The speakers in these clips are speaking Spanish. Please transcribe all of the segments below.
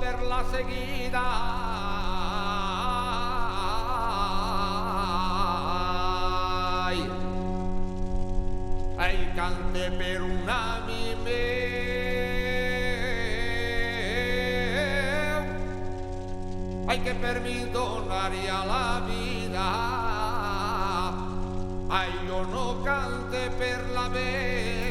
hacerla seguida. Ai cante per una mi meu, ai che per mi donaria la vida, ai io no cante per la veu.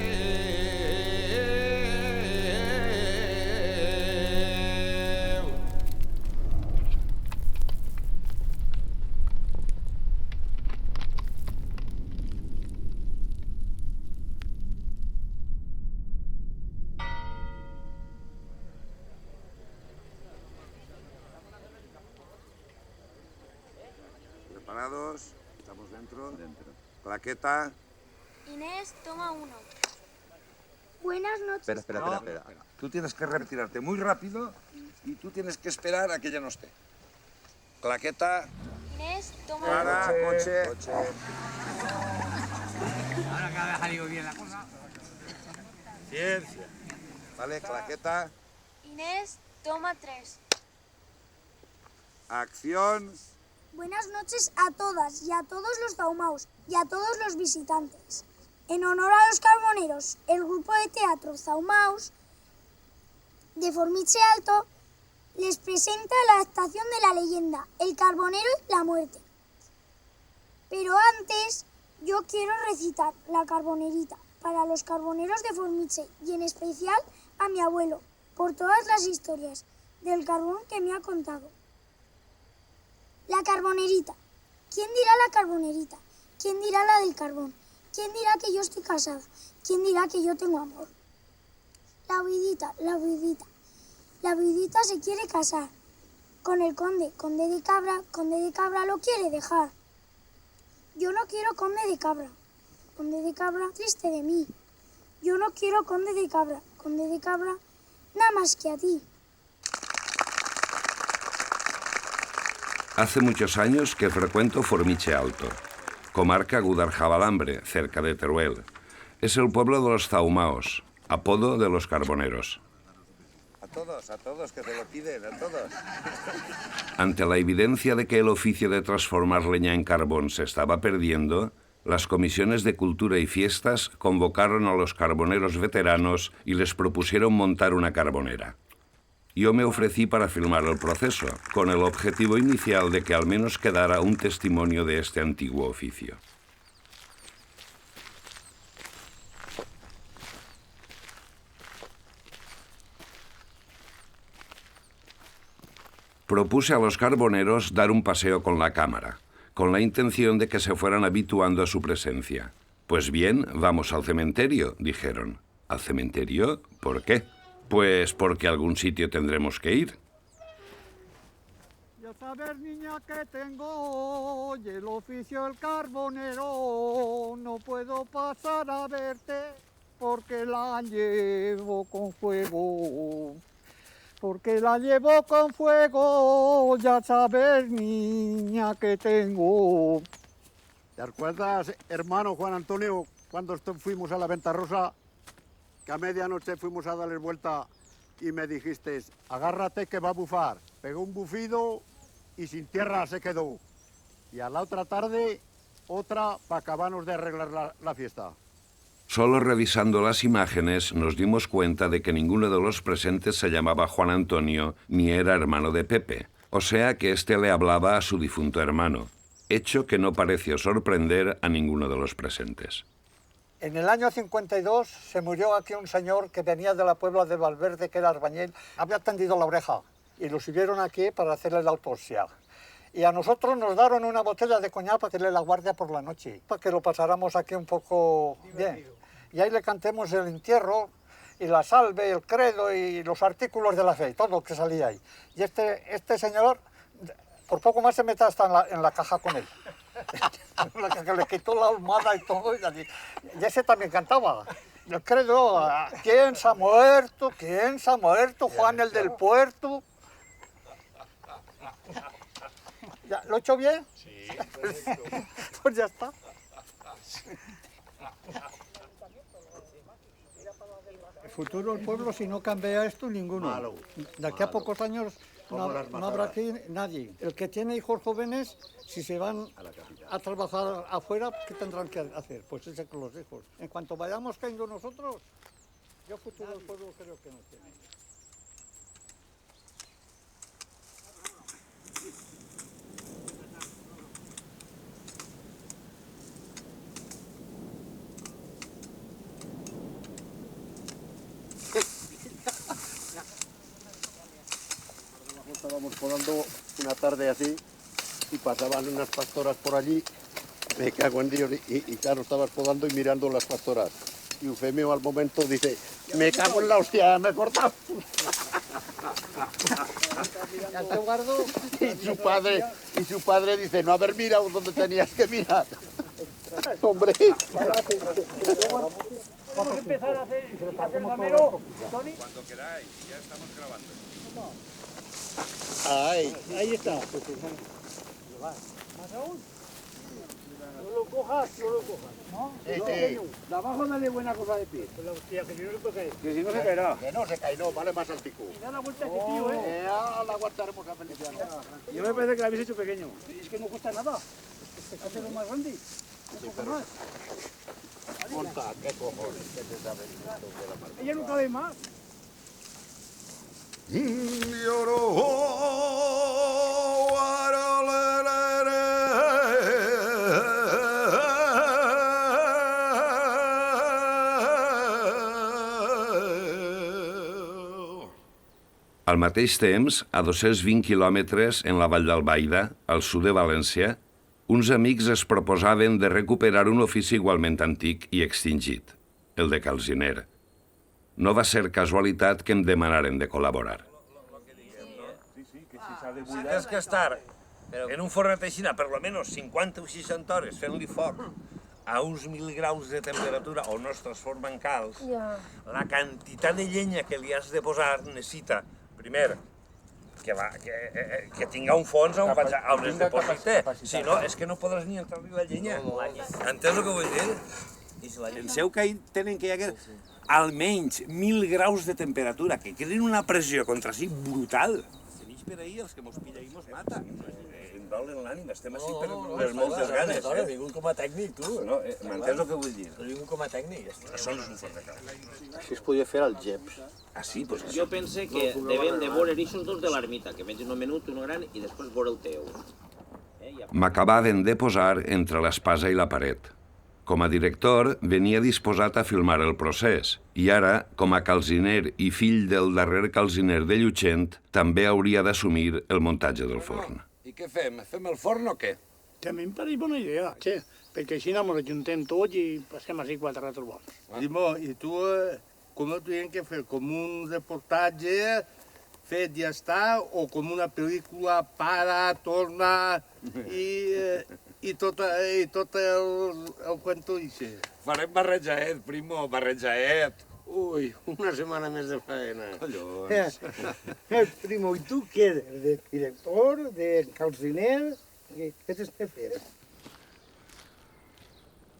¿Preparados? ¿Estamos dentro? Dentro. Claqueta. Inés, toma 1. Buenas noches. Espera. Tú tienes que retirarte muy rápido y tú tienes que esperar a que ella no esté. Claqueta. Inés, toma Para, coche. Ahora que ha salido bien la cosa. Ciencia. Vale, claqueta. 1. Inés, toma 3. Acción. Buenas noches a todas y a todos los zaumaos y a todos los visitantes. En honor a los carboneros, el grupo de teatro Zaumaos de Formiche Alto les presenta la adaptación de la leyenda El Carbonero y la Muerte. Pero antes, yo quiero recitar la Carbonerita para los carboneros de Formiche y en especial a mi abuelo, por todas las historias del carbón que me ha contado. La Carbonerita. ¿Quién dirá la Carbonerita? ¿Quién dirá la del carbón? ¿Quién dirá que yo estoy casada? ¿Quién dirá que yo tengo amor? La viudita. La viudita se quiere casar con el conde de Cabra lo quiere dejar. Yo no quiero conde de Cabra triste de mí. Yo no quiero conde de Cabra, nada más que a ti. Hace muchos años que frecuento Formiche Alto, comarca Gudarjabalambre, cerca de Teruel. Es el pueblo de los zaumaos, apodo de los carboneros. A todos, que te lo piden, a todos. Ante la evidencia de que el oficio de transformar leña en carbón se estaba perdiendo, las comisiones de cultura y fiestas convocaron a los carboneros veteranos y les propusieron montar una carbonera. Yo me ofrecí para filmar el proceso, con el objetivo inicial de que al menos quedara un testimonio de este antiguo oficio. Propuse a los carboneros dar un paseo con la cámara, con la intención de que se fueran habituando a su presencia. Pues bien, vamos al cementerio, dijeron. ¿Al cementerio? ¿Por qué? Pues porque a algún sitio tendremos que ir. Ya sabes, niña, que tengo hoy el oficio del carbonero. No puedo pasar a verte porque la llevo con fuego. Porque la llevo con fuego, ya sabes, niña, que tengo. ¿Te acuerdas, hermano Juan Antonio, cuando fuimos a la Venta Rosa, que a medianoche fuimos a darle vuelta y me dijiste, agárrate que va a bufar? Pegó un bufido y sin tierra se quedó. Y a la otra tarde, otra para acabarnos de arreglar la fiesta. Solo revisando las imágenes nos dimos cuenta de que ninguno de los presentes se llamaba Juan Antonio ni era hermano de Pepe, o sea que éste le hablaba a su difunto hermano, hecho que no pareció sorprender a ninguno de los presentes. En el año 52 se murió aquí un señor que venía de la Puebla de Valverde, que era albañil. Había tendido la oreja y lo subieron aquí para hacerle la autopsia. Y a nosotros nos dieron una botella de coñac para hacerle la guardia por la noche, para que lo pasáramos aquí un poco bien. Y ahí le cantemos el entierro y la salve, el credo y los artículos de la fe, todo lo que salía ahí. Y este señor, por poco más se mete hasta en la caja con él. Que le quitó la almohada y todo. Y ese también cantaba. El credo, ¿quién se ha muerto? ¿Quién se ha muerto? Juan el del Puerto. ¿Ya, ¿lo he hecho bien? Sí, pues ya está. futuro del pueblo, si no cambia esto, ninguno. Malo, De aquí a pocos años Como las no habrá mazadas. aquí nadie. El que tiene hijos jóvenes, si se van a trabajar afuera, ¿qué tendrán que hacer? Pues irse con los hijos. En cuanto vayamos cayendo nosotros, yo futuro del pueblo creo que no tiene. Estábamos podando una tarde así y pasaban unas pastoras por allí. Me cago en Dios. Y claro, estabas podando y mirando las pastoras. Y Eufemio al momento dice, me cago en la hostia, me he cortado. Y su padre dice, no haber mirado donde tenías que mirar. Hombre. Vamos a empezar a hacer el gamero, Tony. Cuando queráis, ya estamos grabando. Ay. Ahí está. ¿Más aún? No lo cojas, no lo cojas. ¿No? Sí. De abajo dale buena cosa de pie. Pero hostia, que si no se puede caer. Que si no se caerá. Que no se cae, no, vale más altico. Y da la vuelta a ese tío, ¿eh? Ya la aguantaremos a Feliciano. Yo me parece que lo habéis hecho pequeño. Es que no cuesta nada. Hacerlo más grande. Un poco más. Monta, qué cojones, que te saben. Ella no cabe más. Al mateix temps, a 220 quilòmetres en la Vall d'Albaida, al sud de València, uns amics es proposaven de recuperar un ofici igualment antic i extingit, el de calziner. No va ser casualitat que em demanaren de col·laborar. Si tens que estar en un fornet així, per lo menos 50 o 60 hores fent-li foc a uns 1000 graus de temperatura on no es transforma en calç, la quantitat de llenya que li has de posar necessita, primer, que tinga un fons on es deposite. Si no, és que no podràs ni entrar-li la llenya. Entens el que vull dir? Penseu que tenen que hi haver almenys 1000 graus de temperatura, que creen una pressió contra si brutal. Si mig per ahir, els que mos pilla i mos mata. Em dolen l'ànima, estem així per les moltes ganes. He vingut com a tècnic, tu. No, m'entens el que vull dir? He vingut com a tècnic. Això no és un fort de cal. Així es podia fer al GEPS. Ah, sí? Pues Jo pense que devem de veure eixos dos de l'ermita, que menys un menut, un gran, i després veure el teu. M'acabaven de posar entre l'espasa i la paret. Com a director, venia disposat a filmar el procés i ara, com a calziner i fill del darrer calziner de Llutxent, també hauria d'assumir el muntatge del forn. I què fem? Fem el forn o què? També em pareix bona idea, sí, perquè així ens ajuntem tots i passem així 4 ratos bons. Primo, i tu, com ho tenen que fer? Com un reportatge fet ja està, o com una pel·lícula, para, torna, i tot el cuento dice. Farem barrejaet, primo, barrejaet. Ui, una setmana més de faena. Collons. Primo, i tu què eres? De director, de calziner? Què t'has de fer?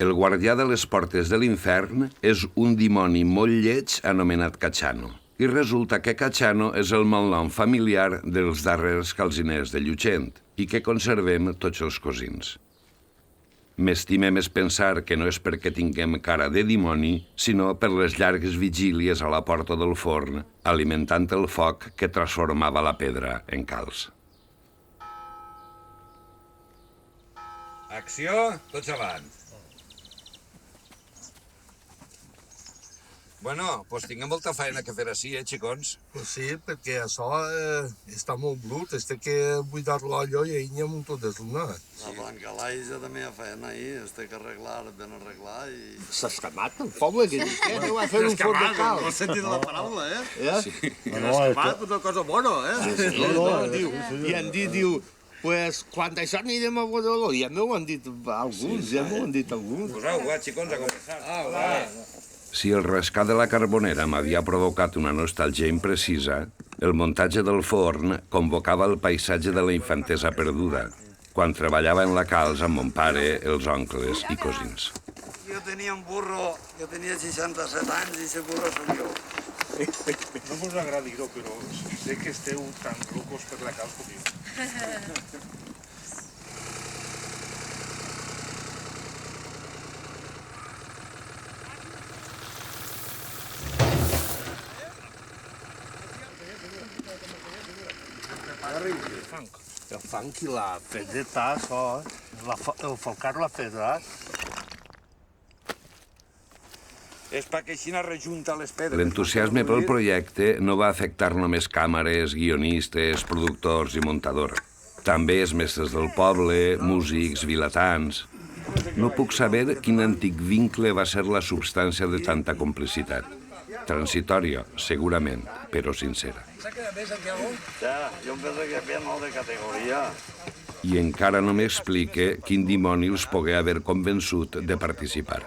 El guardià de les portes de l'infern és un dimoni molt lleig anomenat Cachano. I resulta que Cachano és el malnom familiar dels darrers calziners de Llutxent i que conservem tots els cosins. M'estime més pensar que no és perquè tinguem cara de dimoni, sinó per les llargues vigílies a la porta del forn, alimentant el foc que transformava la pedra en calç. Acció, tots avant. Bueno, doncs tinguem molta feina que fer així, xicons? Sí, perquè això està molt brut, té que buidar l'ollo i ahir n'hi ha un tot deslunat. La Blanca Laïja també hi ha feina ahir, es té que arreglar, ben arreglar i... S'ha escamat el poble, que dius, què? Aneu a fer un forn de cal. No has sentit la paraula, eh? Sí. Escamat, una cosa bona, eh? I han dit, diu, pues, quan això anirem a Bodoló, ja m'ho han dit alguns, Poseu, xicons, a començar. Si el rascar de la carbonera m'havia provocat una nostàlgia imprecisa, el muntatge del forn convocava el paisatge de la infantesa perduda, quan treballava en la calç amb mon pare, els oncles i cosins. Jo tenia un burro, jo tenia 67 anys i ese burro soc jo. No us agrada dir-ho, però sé que esteu tan locos per la calç com jo. El fang i la pedreta, això, el folcar la pedra. És perquè així rejunta les pedres. L'entusiasme pel projecte no va afectar només càmeres, guionistes, productors i muntadors. També els mestres del poble, músics, vilatans... No puc saber quin antic vincle va ser la substància de tanta complicitat. Transitòria, segurament, però sincera. Ja, jo em penso que ve molt de categoria. I encara no m'explique quin dimoni els pogué haver convençut de participar.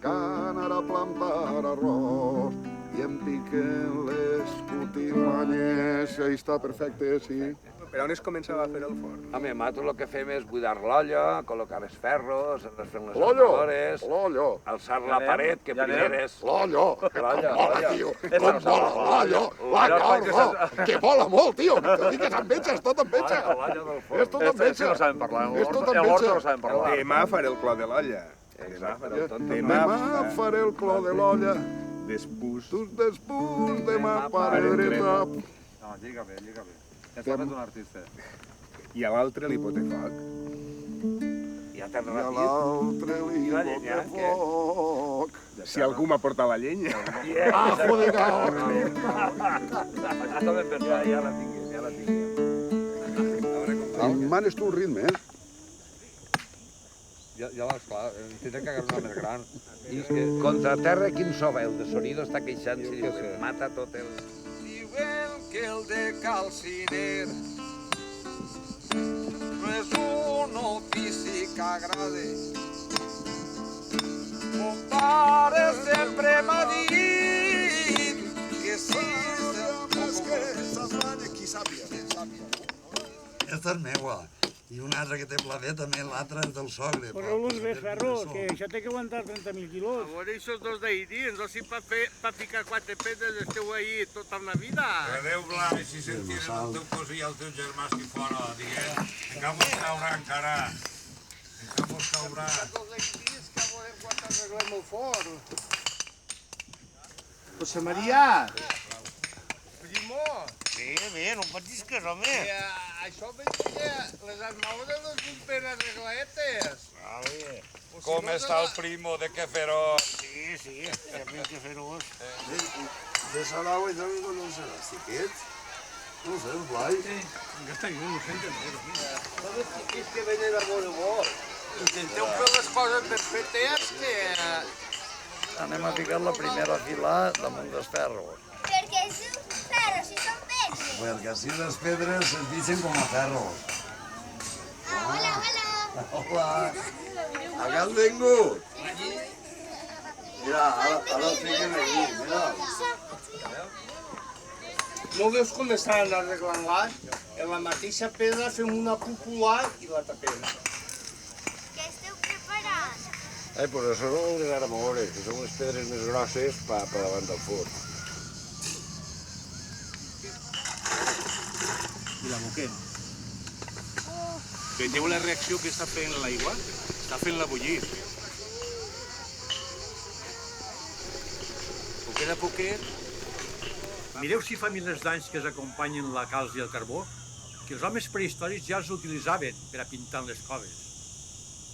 Anar a plantar arròs i em piquen les putimanyes. Ahí està perfecte, sí. Per on es començava a fer el forn? Home, nosaltres el que fem és buidar l'olla, col·locar els ferros, fem les L'ollo, armadores, l'ollo. alçar la paret, que primeres... L'ollo, L'olla, tio, com vola l'ollo, l'ollo, que vola molt, tio. T'ho dic que t'enveges, tot enveja. Esto t'enveja. no saben parlar, Esto el Gordo no t'enveja. saben parlar. Demà faré el clot de l'olla. Demà faré el clot de l'olla. Després. Demà faré dreta. No, lliga bé. Ja s'ha fet un artista. I a l'altre li pote foc. Ja t'has I a repetit. l'altre li bote foc. Si algú m'aporta la llenya. Ah, jodigao! Això està ben pensat, ja la tingues. Manes tu el ritme, eh? Ja clar, tindré que agarrar una més gran. I contra terra, quin so va? El de sonido està queixant, si diu que mata tot el... Diuen que el de calciner no és un ofici que agrade. Mon pare sempre m'ha dit que sí és Esta és meua. I una altra que té plater també, l'altra és del sogre. Poseu-los bé ferro, que això té que aguantar 30.000 quilos. A veure, aquests dos d'ahir dins, no si per ficar 4 pedres esteu ahir tota una vida. Adéu, Blai, si sentiren el teu cosí i el teu germà aquí fora, diguem, encara mos caurà encara. Encara mos caurà. Els d'ahir dins, que a veure quan arreglem el forn. José María. Primo. Bé, no patisques, home. Això veig que les armadures les vull ben arregladetes. Vale. Com està el primo de Queferós? Sí, també Queferós. De Sarau i també no seràs, xiquet? No sé, el Blai. Encara està jo, no senten. Són els xiquets que venen a veure vos. Intenteu fer les coses ben fetes que... Anem a ficar la primera fila damunt dels ferros. Perquè és un ferro, si són pedres. Perquè així les pedres es deixen com a ferros. Hola, hola. Hola. A què han vingut? Mira, ara el fiquen aquí, mira. No veus com estan arreglant-les? En la mateixa pedra fem una cúpula i la tapem. Què esteu preparant? Pues això són les armadores, que són les pedres més grosses per davant del forn. I la boquem. Veieu la reacció que està fent l'aigua? Està fent-la bullir. Ho queda poquet. Mireu si fa milers d'anys que es acompanyen la calç i el carbó, que els homes prehistòrics ja els utilitzaven per a pintar en les coves.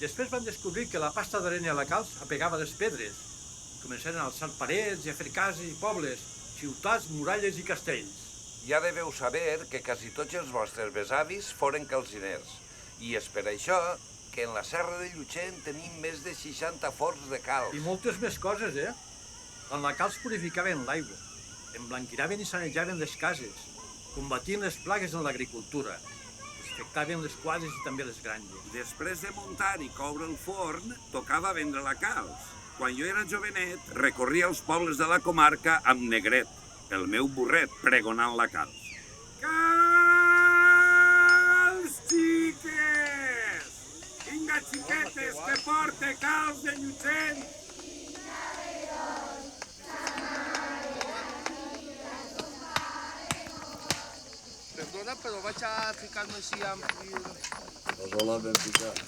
Després van descobrir que la pasta d'arena a la calç apegava les pedres. Començaren a alçar parets i a fer cases i pobles, ciutats, muralles i castells. Ja deveu saber que quasi tots els vostres besavis foren calciners. I és per això que en la serra de Llutxent tenim més de 60 forns de calç. I moltes més coses, eh? En la calç purificaven l'aigua, emblanquinaven i sanejaven les cases, combatien les plagues en l'agricultura, desinfectaven les quadres i també les granges. Després de muntar i coure el forn, tocava vendre la calç. Quan jo era jovenet, recorria els pobles de la comarca amb Negret, el meu burret, pregonant la calç. Calç, xiques! Vinga, xiquetes, que porte calç de Llutxent! vaig a ficar-me així amb... Pues hola, ben ficat.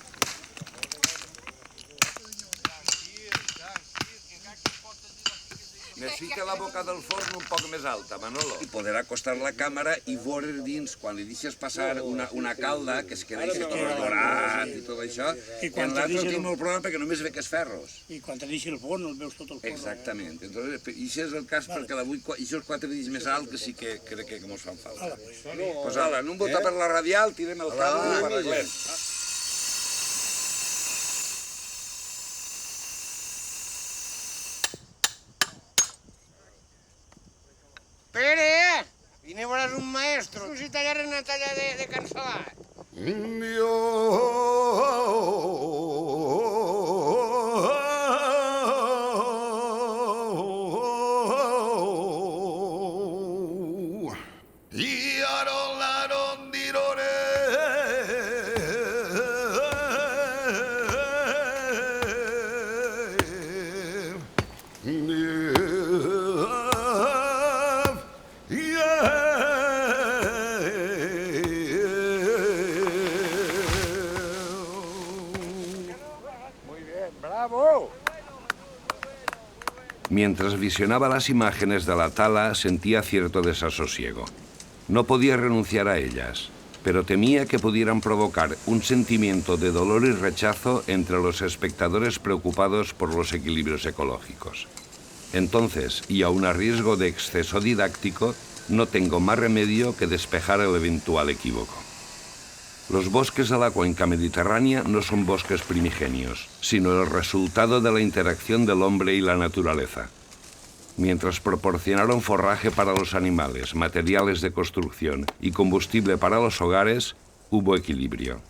Necessita la boca del forn un poc més alta, Manolo. I poder acostar la càmera i veure dins, quan li deixes passar una calda, que es queda així tot dorat i tot això, en l'altre tinc molt problema perquè només ve que és ferros. I quan te deixi el forn, el veus tot el forn. Exactament. Entonces, això és el cas perquè la vull... Això els 4 dits més alt que sí que crec que mos fan falta. Pues ala, no em bota per la radial, tirem el cable i ho arreglem. Pere! Vine a veure un maestro. Si tallaré una talla de cancel·lar. Mientras visionaba las imágenes de la tala, sentía cierto desasosiego. No podía renunciar a ellas, pero temía que pudieran provocar un sentimiento de dolor y rechazo entre los espectadores preocupados por los equilibrios ecológicos. Entonces, y aun a riesgo de exceso didáctico, no tengo más remedio que despejar el eventual equívoco. Los bosques de la cuenca mediterránea no son bosques primigenios, sino el resultado de la interacción del hombre y la naturaleza. Mientras proporcionaron forraje para los animales, materiales de construcción y combustible para los hogares, hubo equilibrio.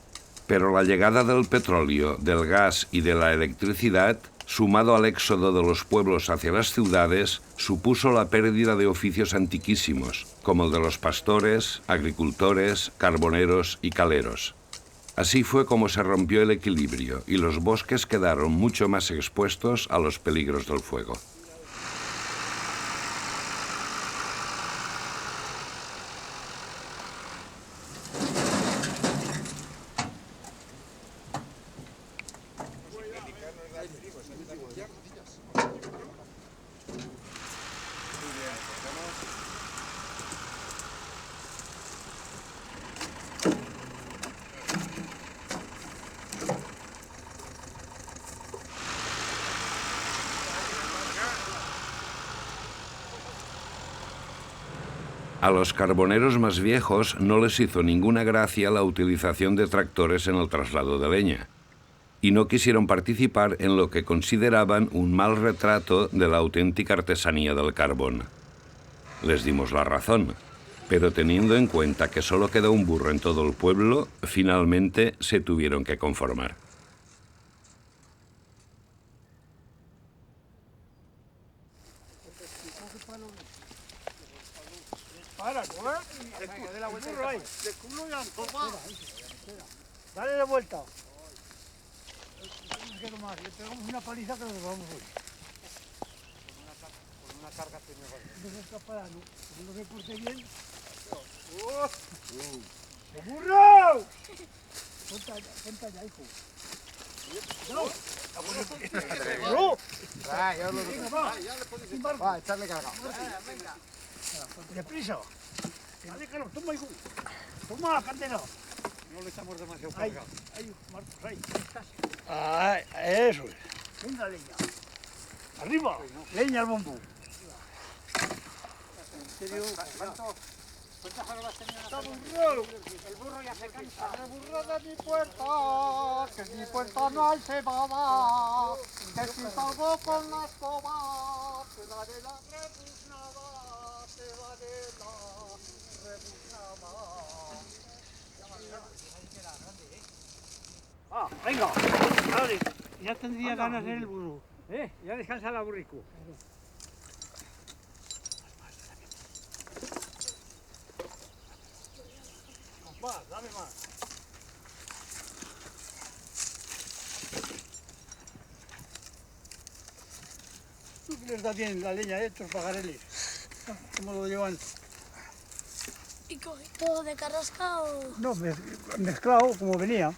Pero la llegada del petróleo, del gas y de la electricidad, sumado al éxodo de los pueblos hacia las ciudades, supuso la pérdida de oficios antiquísimos, como el de los pastores, agricultores, carboneros y caleros. Así fue como se rompió el equilibrio y los bosques quedaron mucho más expuestos a los peligros del fuego. A los carboneros más viejos no les hizo ninguna gracia la utilización de tractores en el traslado de leña, y no quisieron participar en lo que consideraban un mal retrato de la auténtica artesanía del carbón. Les dimos la razón, pero teniendo en cuenta que solo queda un burro en todo el pueblo, finalmente se tuvieron que conformar. Dale de vuelta. Le pegamos una paliza que nos vamos hoy. Con una carga que me vale. No se escapará, ¿no? Como no se porte bien. ¡Burro! Ponta ya, hijo. ¡No! ¡Burro! Va, echarle carga. Venga. Deprisa. Dale, Carlos, toma, hijo. Toma, candela. No le echamos demasiado carga. Ahí, Marcos, ahí. Ah, eso es. Venga, leña. Arriba. Leña al bombo. ¿En serio? ¿Cuántas horas tenía la burro? El burro ya se cansa. El burro de mi puerta, que en mi puerta no hay cebada, que si salgo con la escoba, te daré la rebuznada, te daré la rebuznada. Ah, venga, dale. Ya tendría ganas el burro. Ya descansa la burrico. Más, dame más. Tú que les das bien la leña a estos pagareles. ¿Cómo lo llevan? ¿Y todo de carrasca o...? No, mezclado como venía.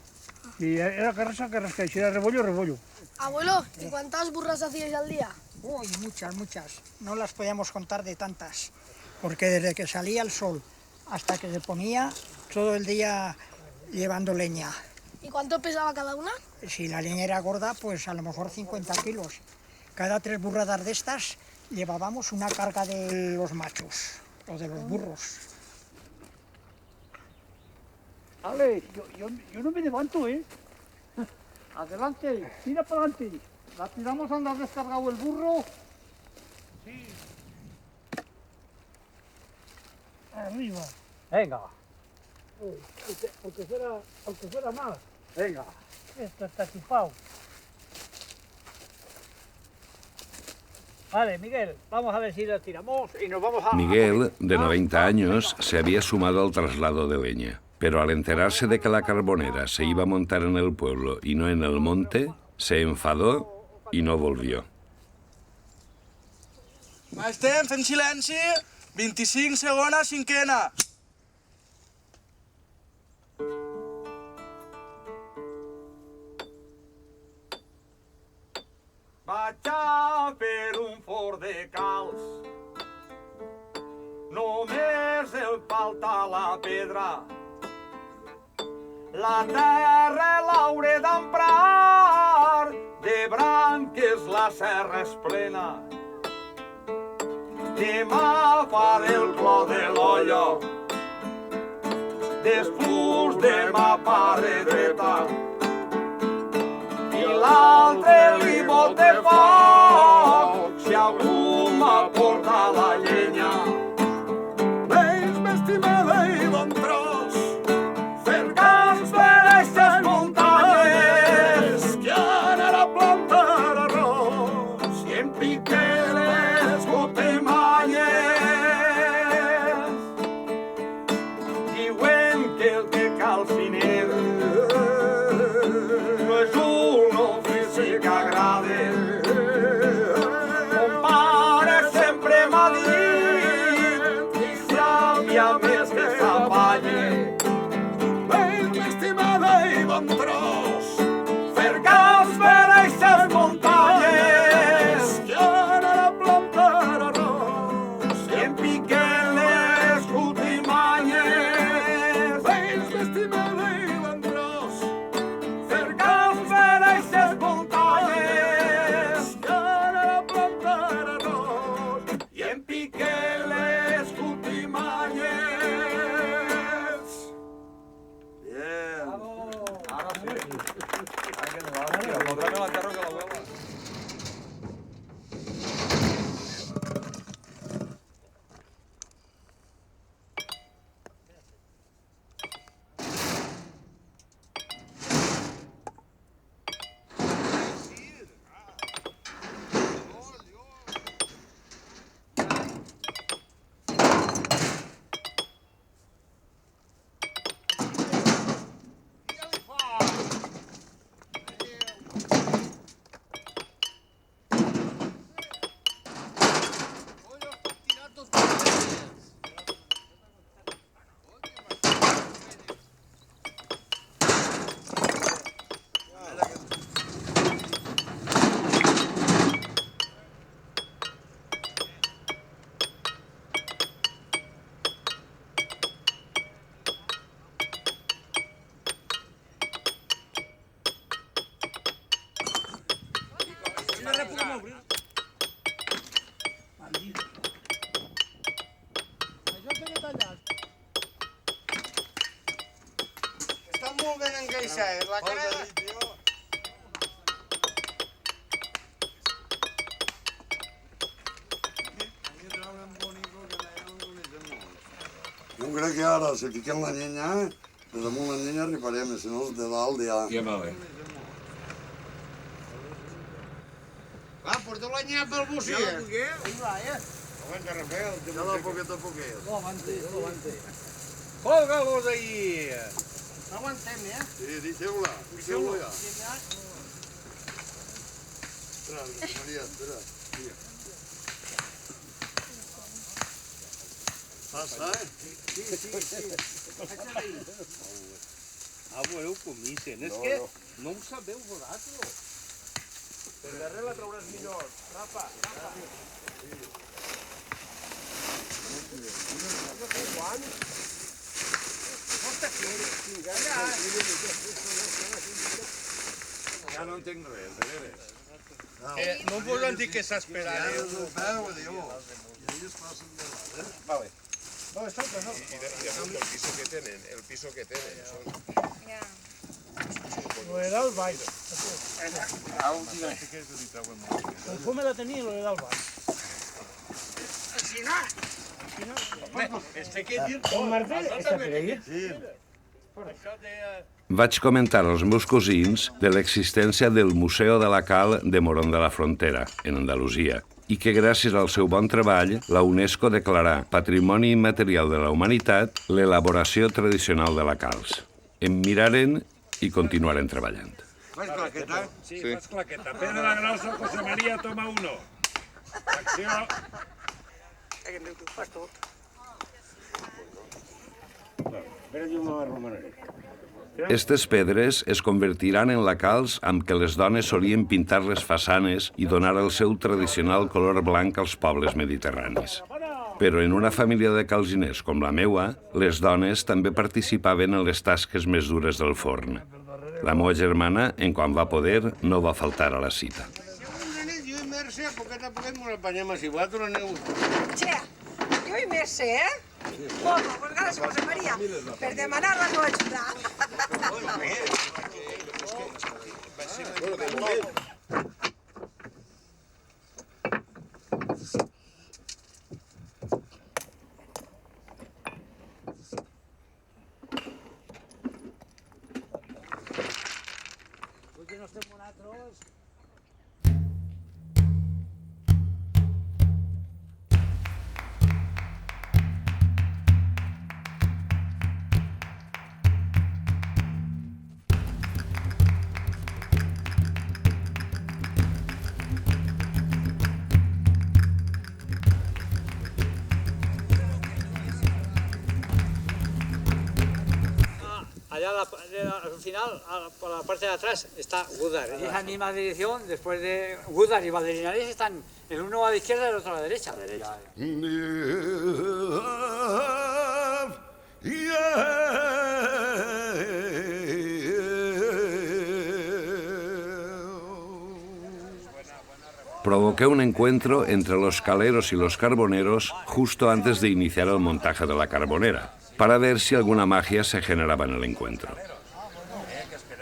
Y era carrasca, y si era rebollo, rebollo. Abuelo, ¿y cuántas burras hacíais al día? Uy, muchas. No las podíamos contar de tantas. Porque desde que salía el sol hasta que se ponía, todo el día llevando leña. ¿Y cuánto pesaba cada una? Si la leña era gorda, pues a lo mejor 50 kilos. Cada 3 burradas de estas llevábamos una carga de los machos, o de los burros. Ale, yo no me levanto, ¿eh? Adelante, tira para adelante. La tiramos donde has descargado el burro. Sí. Arriba. Venga. Aunque fuera más. Venga. Esto está chupado. Vale, Miguel, vamos a ver si lo tiramos y nos vamos a... Miguel, de 90 años, se había sumado al traslado de leña, pero al enterarse de que la carbonera se iba a montar en el pueblo y no en el monte, se enfadó y no volvió. Estem fent silenci, 25 segona, cinquena. Vaig a fer un forn de calç. Només el falta la pedra. La terra l'hauré d'emprar, de branques la serra és plena. Demà faré el clor de l'olla, després demà faré dreta. I l'altre li bote foc, si algú m'aporta la llenya. Veus, m'estimada, i bon tros, fer camps per aquestes muntanyes, que anar a plantar arròs i en piqueres gotemanyes. Diuen que el que calciner no és un ofici que agrade. Mon pare sempre m'ha dit i sabia més que s'apalle. Veus, m'estimada, i bon tros, fer camps per aquestes muntanyes, que anar a plantar arròs i en piquen les gotimanyes. Veus, m'estimada, i bon tros, fer camps per aquestes muntanyes, que anar a plantar arròs i en piquen les gotimanyes. Bien. Ara sí. Podrà la terra que la huela. Està molt ben encaixat, la cara... Jo crec que ara, si fiquem la llenya, de damunt la llenya arribarem, si no, de dalt ja... Ja va bé. Va, porta la llenya pel bocí. Ja la pugué? Ahí va, Aguanta, Rafael. Ya la poquito a poquito. Lo aguante. Colga-los ahí. No aguantem, Sí, deixeu-la. Deixeu-la ja. Espera, Maria, espera. Ah, voleu comisen. És que no ho sabeu vosaltres. Per darrere la trauràs millor. Rafa, Rafa. Ja no entenc res, de veres. No us han dit que s'esperaran. I ells passen de l'altre. Vale. Y el piso que tienen. Lo de dalt baix. El fum de tenir lo de dalt baix. El martell està per ahí? Sí. Vaig comentar als meus cosins de l'existència del Museu de la Cal de Morón de la Frontera, en Andalusia, i que gràcies al seu bon treball, la UNESCO declarà Patrimoni Immaterial de la Humanitat l'elaboració tradicional de la calç. Em miraren i continuaren treballant. ¿Fas claqueta? Sí, faig claqueta. Pedro la Grossa, José María, toma uno. Acció. Fas tot. Espera, jo me romanaré. Estes pedres es convertiran en la calç amb què les dones solien pintar les façanes i donar el seu tradicional color blanc als pobles mediterranis. Però en una família de calciners com la meua, les dones també participaven en les tasques més dures del forn. La meva germana, en quan va poder, no va faltar a la cita. Jo i Mercè, perquè tampoc ens apanyem així. Vosaltres aneu... Che, jo i Mercè, bueno, pues gràcies, José María, per demanar la meva ajuda. Perquè no estem nosaltres... Allá al final, por la parte de atrás, está Gudar. En esa misma dirección, después de Gudar y Valderinares, están el uno a la izquierda y el otro a la derecha. Provoqué un encuentro entre los caleros y los carboneros justo antes de iniciar el montaje de la carbonera, para ver si alguna magia se generaba en el encuentro.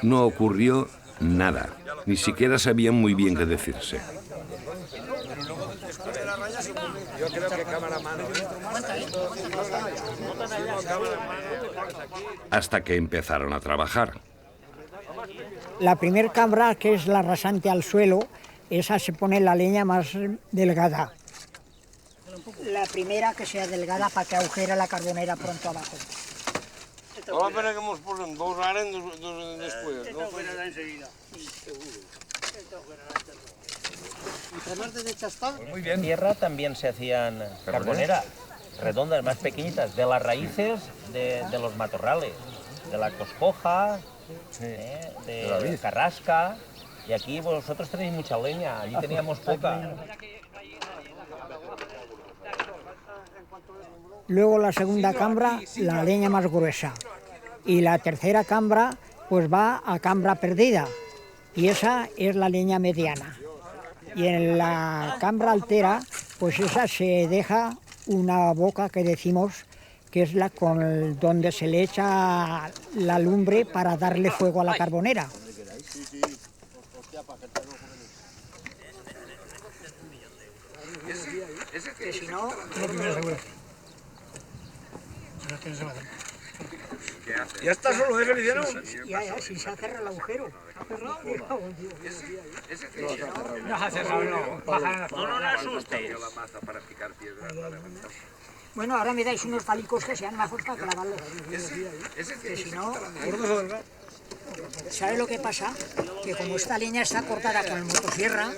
No ocurrió nada, ni siquiera sabían muy bien qué decirse. Yo creo que cámara mano. Hasta que empezaron a trabajar. La primera cámara, que es la rasante al suelo, esa se pone la leña más delgada. La primera que sea delgada para que agujere la carbonera pronto abajo. No la pena que nos posen dos ara dos después. Esta fuera enseguida. ¿Y jamás de chastar? Muy bien. En tierra también se hacían carboneras redondas, más pequeñitas, de las raíces de los matorrales, de la coscoja, de la carrasca. Y aquí vosotros tenéis mucha leña, allí teníamos poca. Luego la segunda cámara, la leña más gruesa. Y la tercera cámara, pues va a cámara perdida. Y esa es la leña mediana. Y en la cámara altera, pues esa se deja una boca que decimos que es la con donde se le echa la lumbre para darle fuego a la carbonera. Que si no... Ya está, solo déjale de nuevo. Ya, si se ha cerrado el agujero. No se ha cerrado, no. No asuste. Bueno, ahora me dais unos palicos que sean majos para clavarlos. Que si no... ¿Sabe lo que pasa? Que como esta leña está cortada con el motosierra,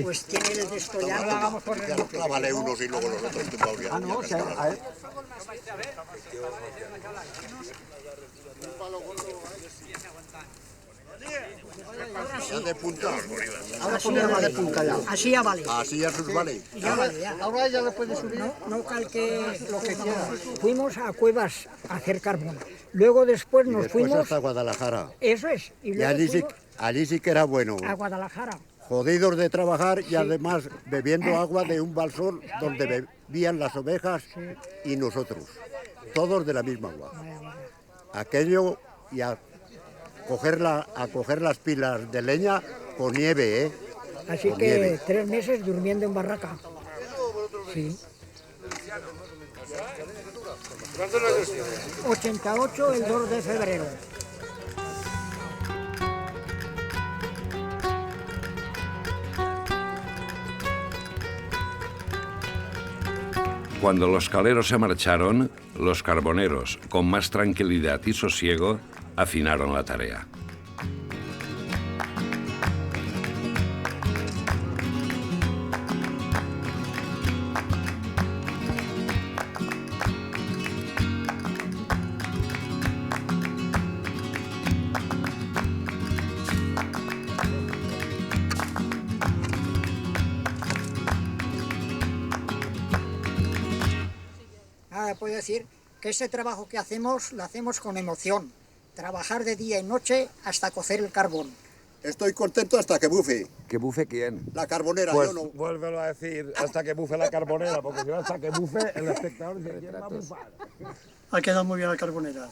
pues tiene el de esto ya no lo hagamos por el... Clávale unos y luego los otros tú, Pauli. Ah, no, o sea, a él... Ya de punta. Ahora sí ya vale. Así ya vale. Así ya sus vale. Ya vale, ya. Ahora ya le puede subir. No calque lo que quiera. Fuimos a Cuevas a hacer carbón. Luego después nos Después fuimos... hasta Guadalajara. Eso es. Y Y luego allí sí que era bueno. a Guadalajara. Jodidos de trabajar y además bebiendo agua de un balsón donde bebían las ovejas y nosotros. Todos de la misma agua. Aquello y a coger las pilas de leña con nieve, ¿eh? Así Con que nieve. 3 meses durmiendo en barraca. Sí. 88 el 2 de febrero. Cuando los caleros se marcharon, los carboneros, con más tranquilidad y sosiego, afinaron la tarea. Nada, puedo decir que este trabajo que hacemos, lo hacemos con emoción. Trabajar de día y noche hasta cocer el carbón. Estoy contento hasta que bufe. ¿Que bufe quién? La carbonera, Pues yo no. vuélvelo a decir hasta que bufe la carbonera, porque si no hasta que bufe el espectador dice, ¿quién va a bufar? Ha quedado muy bien la carbonera.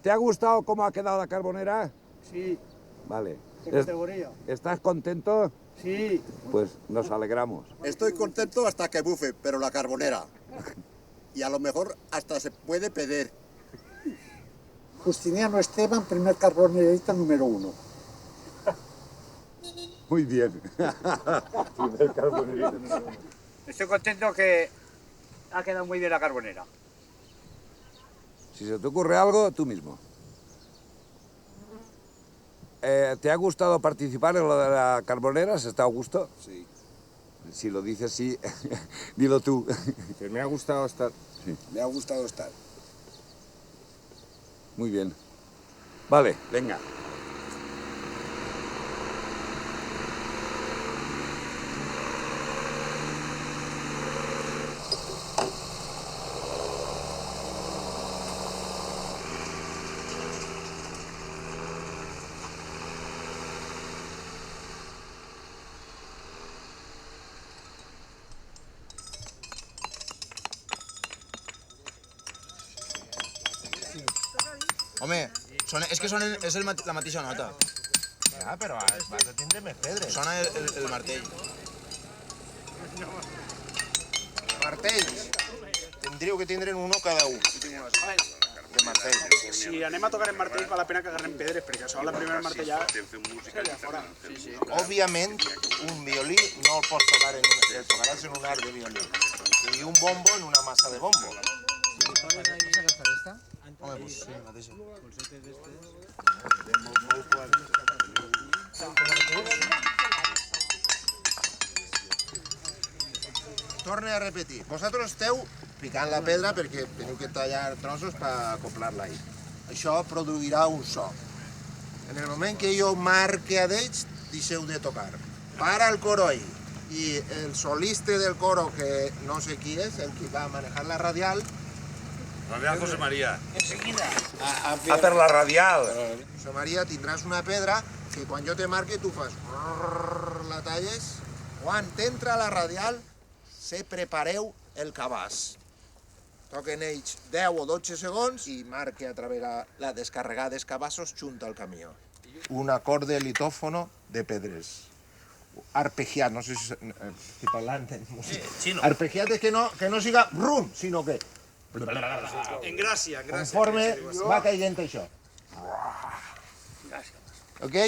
¿Te ha gustado cómo ha quedado la carbonera? Sí, Vale. de categoría. ¿Estás contento? Sí. Pues nos alegramos. Estoy contento hasta que bufe, pero la carbonera. Y a lo mejor hasta se puede pedir. Justiniano Esteban, primer carbonerista número 1. Muy bien. Primer carbonerista. Estoy contento que ha quedado muy bien la carbonera. Si se te ocurre algo, tú mismo. ¿Te ha gustado participar en lo de la carbonera? ¿Has estado a gusto? Sí. Si lo dices sí, dilo tú. Que me ha gustado estar. Sí. Me ha gustado estar. Muy bien. Vale, venga. Home, és que són la mateixa nota. Ja, però vas a tindre més pedres. Sona el martell. Martells. Tindríeu que tindre'n uno cada un. De martell. Si anem a tocar en martell, val la pena que agarrem pedres, perquè això, la primera martellada, allà fora. Òbviament, un violí no el pots tocar el tocaràs en un arc de violí. I un bombo en una massa de bombo. Home, doncs sí, mateixa. Torne a repetir. Vosaltres esteu picant la pedra perquè teniu que tallar trossos per acoplar-la-hi. Això produirà un so. En el moment que jo marque a d'ells, deixeu de tocar. Para el coro ahí. I el solista del coro, que no sé qui és, el que va manejar la radial, Radial José María. enseguida. per la radial. José María, tindràs una pedra que quan jo te marque tu fas... la talles. Quan t'entra la radial, se prepareu el cabàs. Toquen ells 10 o 12 segons i marque a través la descarregada dels cabassos junta al camió. Un acord de litófono de pedres. Arpegiat, no sé si parlant en música. Chino. Arpegiat és que no siga rum, sinó que... En gràcia, en gràcia. Conforme va caient això. Ok?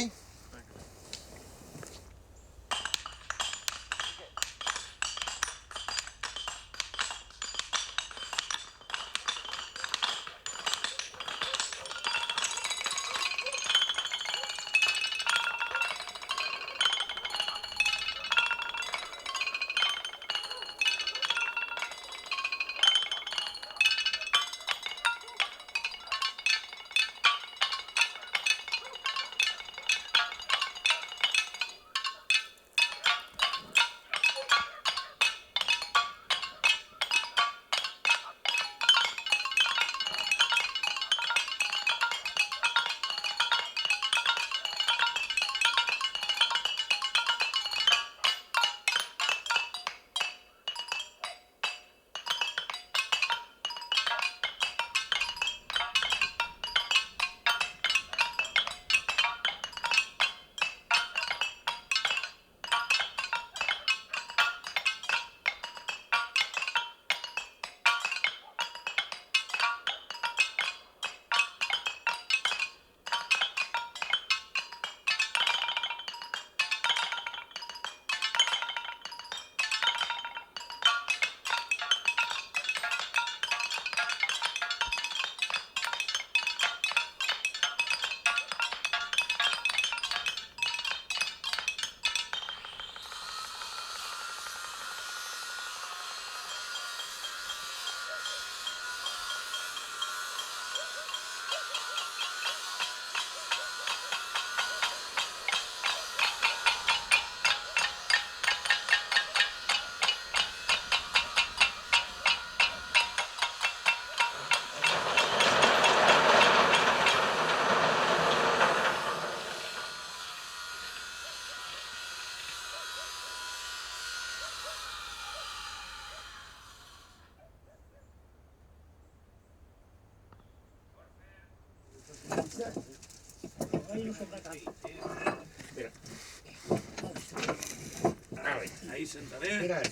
Ahí sentaré.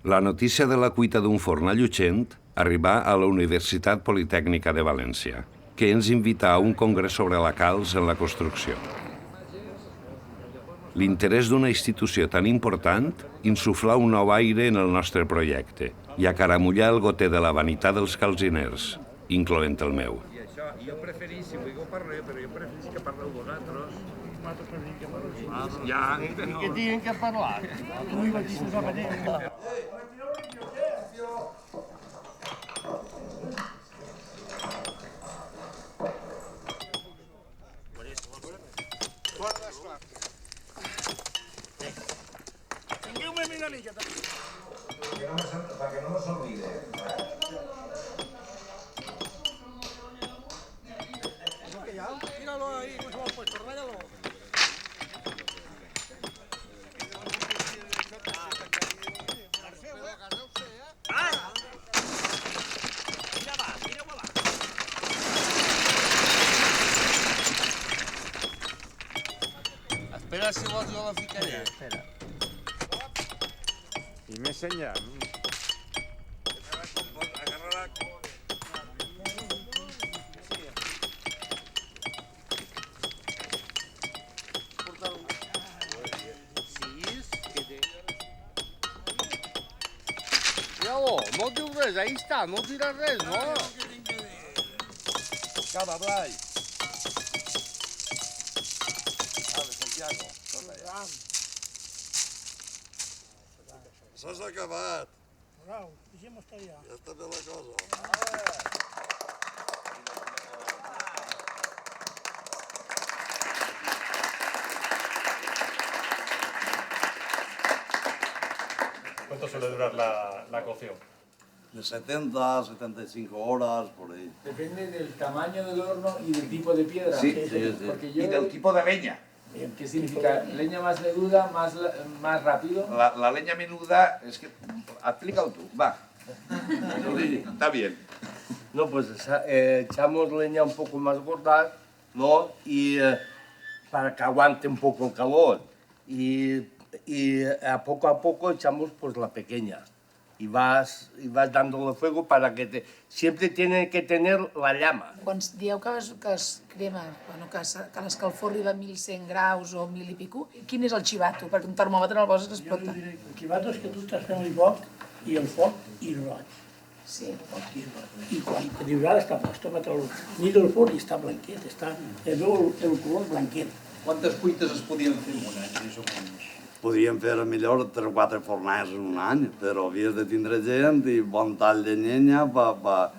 La notícia de la cuita d'un forn a Llutxent arribà a la Universitat Politècnica de València, que ens invità a un congrés sobre la calç en la construcció. L'interès d'una institució tan important insuflà un nou aire en el nostre projecte i acaramullar el goter de la vanitat dels calziners, incloent el meu. I això, jo preferís, si vull parlar, però jo preferís que parleu vosaltres. Ja, que tinguin que parlar. Tingueu-me una mica. Para que no nos olvide. Míralo ahí, cómo se ha puesto, ráyalo. Espera si vols jo la ficaré. Espera. Y me enseñan. Mira-lo, no diu res, ahí està, no dirà res, no? Acaba, Blai. Santiago, S'has acabat. Bravo, deixem estar ja. Ja està bé la cosa. ¿Cuánto suele durar la cocción? De 70 a 75 horas, por ahí. Depende del tamaño del horno y del tipo de piedra. Sí, sí, sí. Porque Y del tipo de leña. ¿Qué significa? ¿Leña más menuda, más rápido? La leña menuda, es que... Explícalo tú, va. Está bien. No, pues echamos leña un poco más gorda, ¿no? Y para que aguante un poco el calor. Y a poco echamos pues la pequeña. Y vas dándole fuego para que siempre tiene que tener la llama. Quan dieu que es crema, bueno, que l'escalfor arriba a 1.100 graus o 1.000 i pico, quin és el xivato? Perquè un termòmetre no el poses explota. El xivato és que tu estàs fent el foc i el foc i roig. Sí. I quan dius ara està puesto a metre nit el forn i està blanquet, el color blanquet. Quantes cuites es podien fer en un any, més o menys? Podíem fer millor 3 o 4 forners en un any, però havies de tindre gent i bon tall de llenya per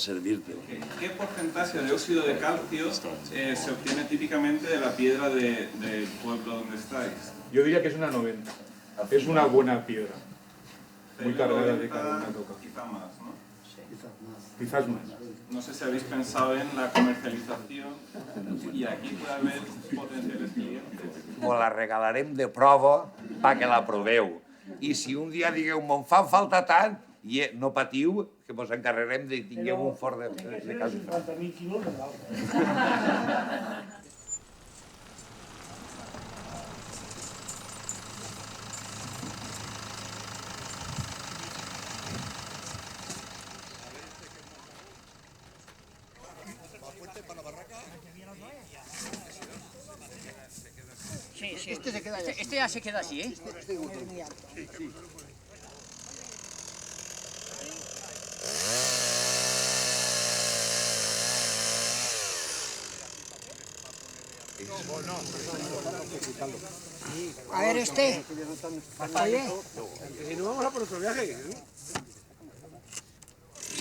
servir-te. ¿Qué porcentaje de óxido de calcio se obtiene típicamente de la piedra del pueblo donde estáis? Yo diría que es una 90. Es una buena piedra. Muy cargada de carbonato. Quizá más, ¿no? Quizás más. No sé si habéis pensado en la comercialización y aquí puede haber potenciales clientes. Us la regalarem de prova perquè la proveu. I si un dia digueu, me'n fan falta tant, no patiu, que mos encarregarem de tingueu un forn de casa. 50.000 quilos de dalt. Sí, sí. Este ya se queda así, ¿eh? A ver este. Oye. Si no vamos a por otro viaje.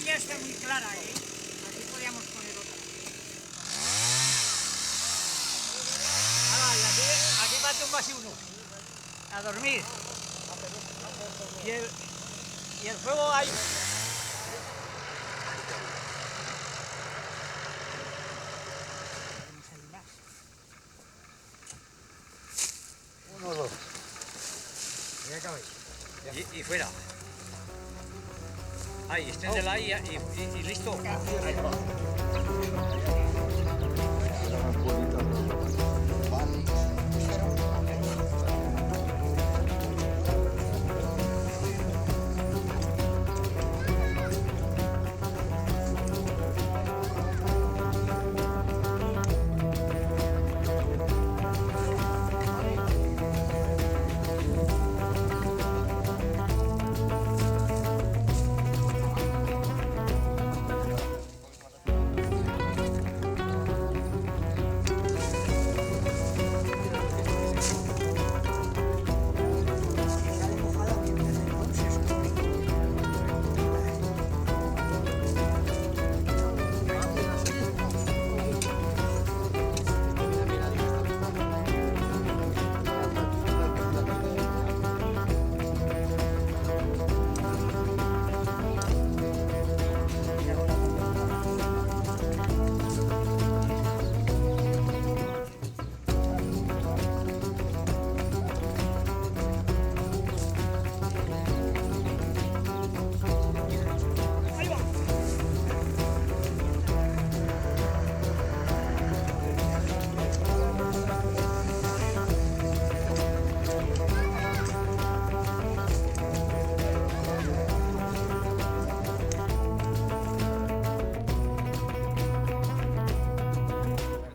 Ya está muy clara, ¿eh? Aquí podíamos poner otra. Ahora, y aquí va a tumbarse uno. A dormir. Y el fuego hay. Uno, dos. Y fuera. Ahí, exténdela ahí y listo.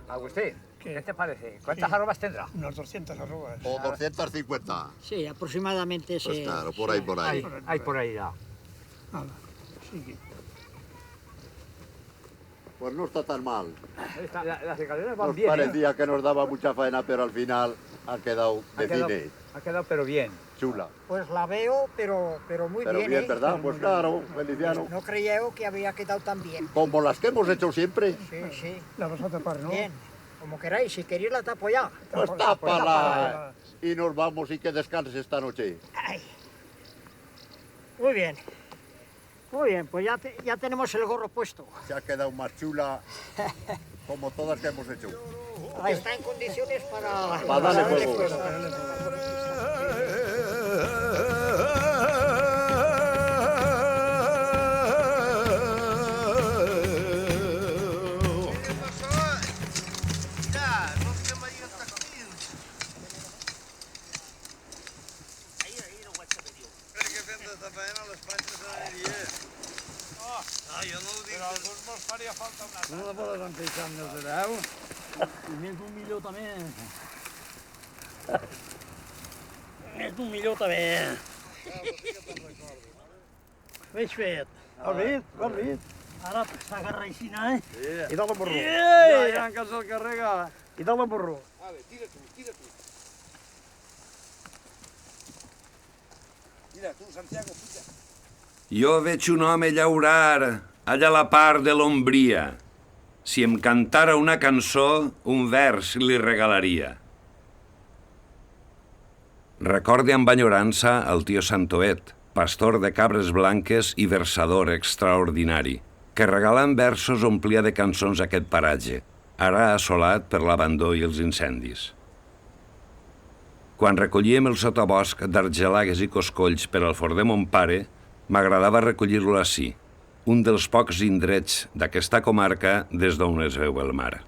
Agustín, ¿qué te parece? ¿Cuántas arrobas tendrá? Unas 200 arrobas. O 250. Sí, aproximadamente. Pues claro, por ahí, por ahí. Hay por ahí ya. Sí. Pues no está tan mal. Las escaleras van Nos bien. parecía que nos daba mucha faena, pero al final ha quedado de cine. Ha quedado pero bien. Chula. Pues la veo, pero muy Pero bien, bien, ¿eh? ¿verdad? Pues claro, Feliciano. No creía yo que había quedado tan bien. Como las que hemos hecho siempre. Sí, sí. La vas a tapar, ¿no? Bien. Como queráis, si queréis la tapo ya. Pues tápala. Y nos vamos y que descanses esta noche. Ay. Muy bien. Muy bien, pues ya tenemos el gorro puesto. Se ha quedado más chula como todas que hemos hecho. Está en condiciones para darle fuego. No la poden empeixar més de 10. I més d'un milió també. Més d'un milió també. Veig fet. Has vist? Ara s'agarra així, eh? Sí. I dalt en borró. Ja que se'l carrega. I dalt en borró. Tira tu. Mira, tu, Santiago, puja. Jo veig un home llaurar allà a la part de l'ombria. Si em cantara una cançó, un vers li regalaria. Recorde amb enyorança el tio Santoet, pastor de cabres blanques i versador extraordinari, que regalant versos omplia de cançons aquest paratge, ara assolat per l'abandó i els incendis. Quan recollíem el sotabosc d'argelagues i coscolls per al fort de mon pare, m'agradava recollir-lo ací, un dels pocs indrets d'aquesta comarca des d'on es veu el mar.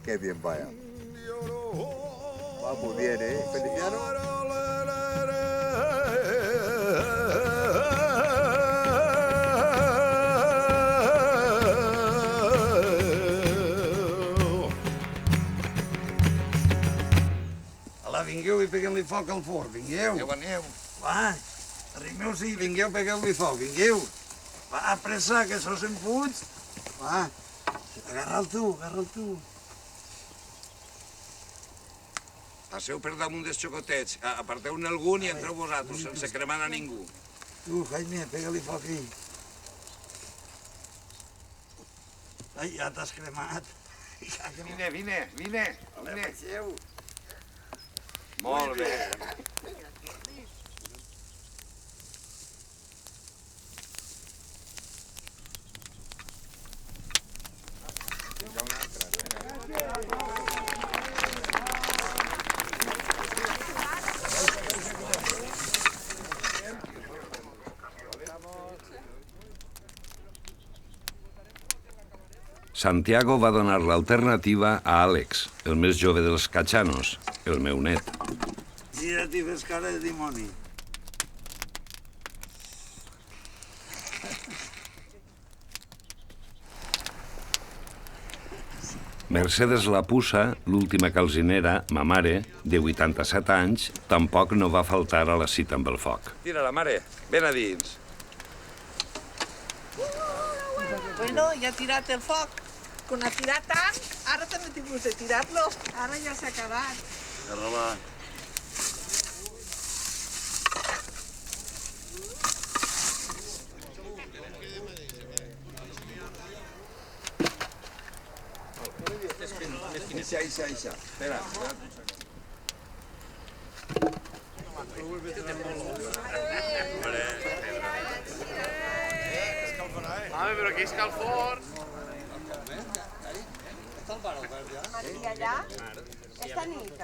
Qué bien vaya. Va muy bien, ¿eh? Feliciano. Ala, vingueu i peguem-li foc al forn, vingueu. Aneu. Va, arrimeu-s'hi, vingueu, pegueu-li foc, vingueu. Va, pressa, que això se'n fuig. Va, agarra'l tu, agarra'l tu. Passeu per damunt dels xocotets, aparteu-ne algun i entreu vosaltres, sense cremar a ningú. Tu, Jaime, pega-li foc ahí. Ai, ja t'has cremat. Vine, vine, vine. Baixeu. Molt bé. Santiago va donar l'alternativa a Àlex, el més jove dels catxanos, el meu net. Gira't i fes cara de dimoni. Mercedes Lapussa, l'última calzinera, ma mare, de 87 anys, tampoc no va faltar a la cita amb el foc. Tira la mare, ben a dins. Bueno, ja ha tirat el foc. Quan ha tirat tant, ara també he tingut de tirar-lo. Ara ja s'ha acabat. Agarra-la. Eixa. Espera. Home, però aquí escalfor. Maria, allà? Esta nit.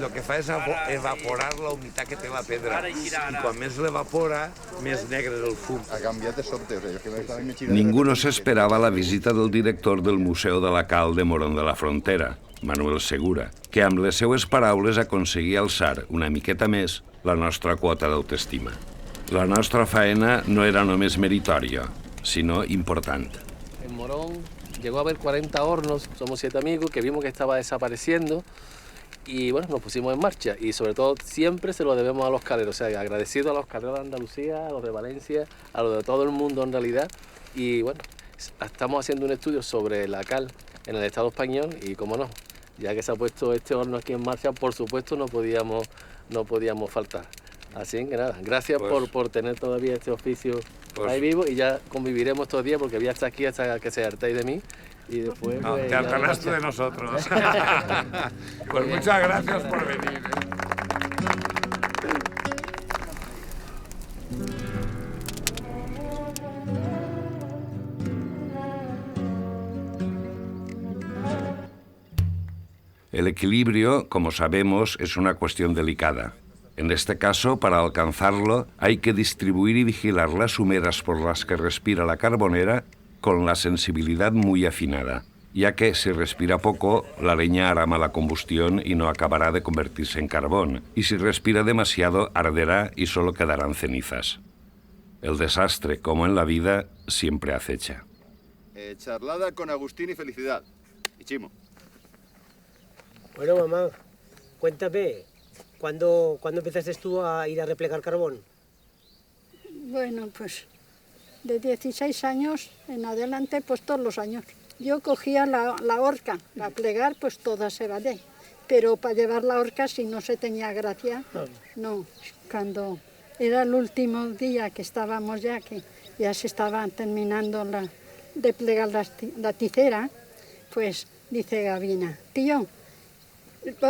el que fa és evaporar la humitat que té la pedra. I quan més l'evapora, més negre és el fum. Ha canviat de sobte. Ninguno se esperaba la visita del director del Museu de la Cal de Morón de la Frontera, Manuel Segura, que amb les seues paraules aconseguia alçar una miqueta més la nostra quota d'autoestima. La nostra faena no era només meritòria, sinó important. En Morón llegó a haber 40 hornos, somos 7 amigos que vimos que estaba desapareciendo y bueno, nos pusimos en marcha y sobre todo siempre se lo debemos a los caleros, o sea, agradecido a los caleros de Andalucía, a los de Valencia, a los de todo el mundo en realidad y bueno, estamos haciendo un estudio sobre la cal en el Estado español y cómo no, ya que se ha puesto este horno aquí en marcha, por supuesto no podíamos faltar. Así que nada, gracias por tener todavía este oficio ahí vivo y ya conviviremos todos los días porque voy a estar aquí hasta que se hartéis de mí y después... No, te hartarás tú de nosotros. Pues muchas gracias por venir. El equilibrio, como sabemos, es una cuestión delicada. En este caso, para alcanzarlo, hay que distribuir y vigilar las humeras por las que respira la carbonera con la sensibilidad muy afinada, ya que si respira poco, la leña hará mala combustión y no acabará de convertirse en carbón, y si respira demasiado, arderá y solo quedarán cenizas. El desastre, como en la vida, siempre acecha. Charlada con Agustín y Felicidad. Y Chimo. Bueno, mamá, cuéntame, ¿cuándo empezaste tú a ir a replegar carbón? Bueno, pues de 16 años en adelante, pues todos los años. Yo cogía la horca, la plegar, pues toda se vale. Pero para llevar la horca, si no se tenía gracia, no. Cuando era el último día que estábamos ya, que ya se estaba terminando de plegar la ticera, pues dice Gavina, tío,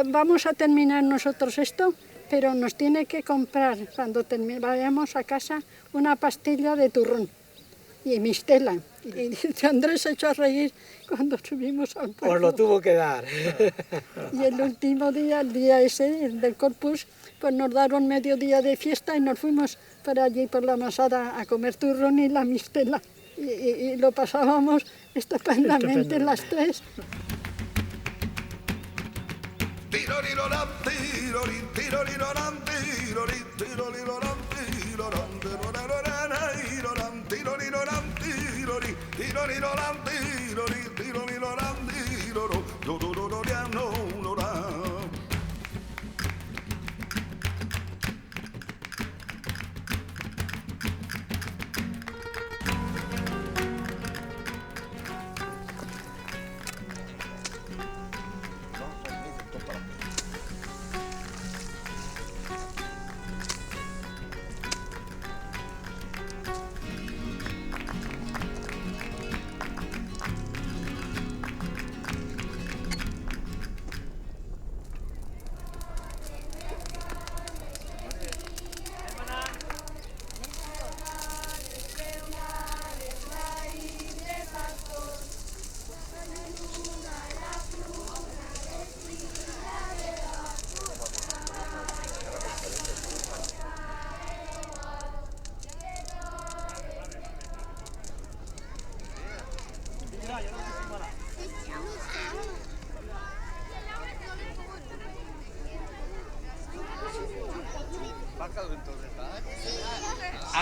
vamos a terminar nosotros esto, pero nos tiene que comprar, cuando vayamos a casa, una pastilla de turrón y mistela. Y dice, Andrés se echó a reír cuando subimos al pueblo. Os lo tuvo que dar. Y el último día, el día ese, el del Corpus, pues nos daron medio día de fiesta y nos fuimos para allí, por la Masada, a comer turrón y la mistela. Y lo pasábamos estupendamente las tres.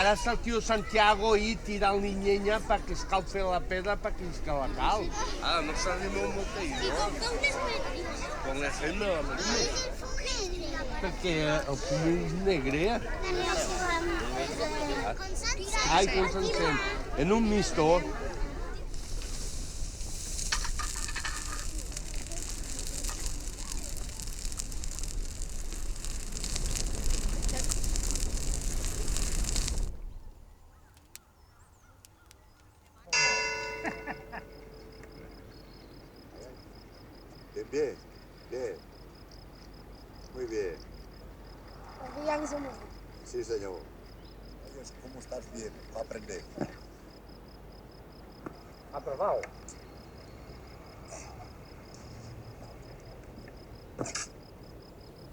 Ara està el tio Santiago i tirant llenya perquè escalfi la pedra perquè isca la cal. Ah, no s'anima molt ahir, no? Com la fem de la manera. Perquè el fum és negre. Ai, com s'encén. En un mistor. Bien, bien. Muy bien. Ya que somos. Sí, señor. Dios, ¿cómo estás bien? Va a aprender. Aprobado.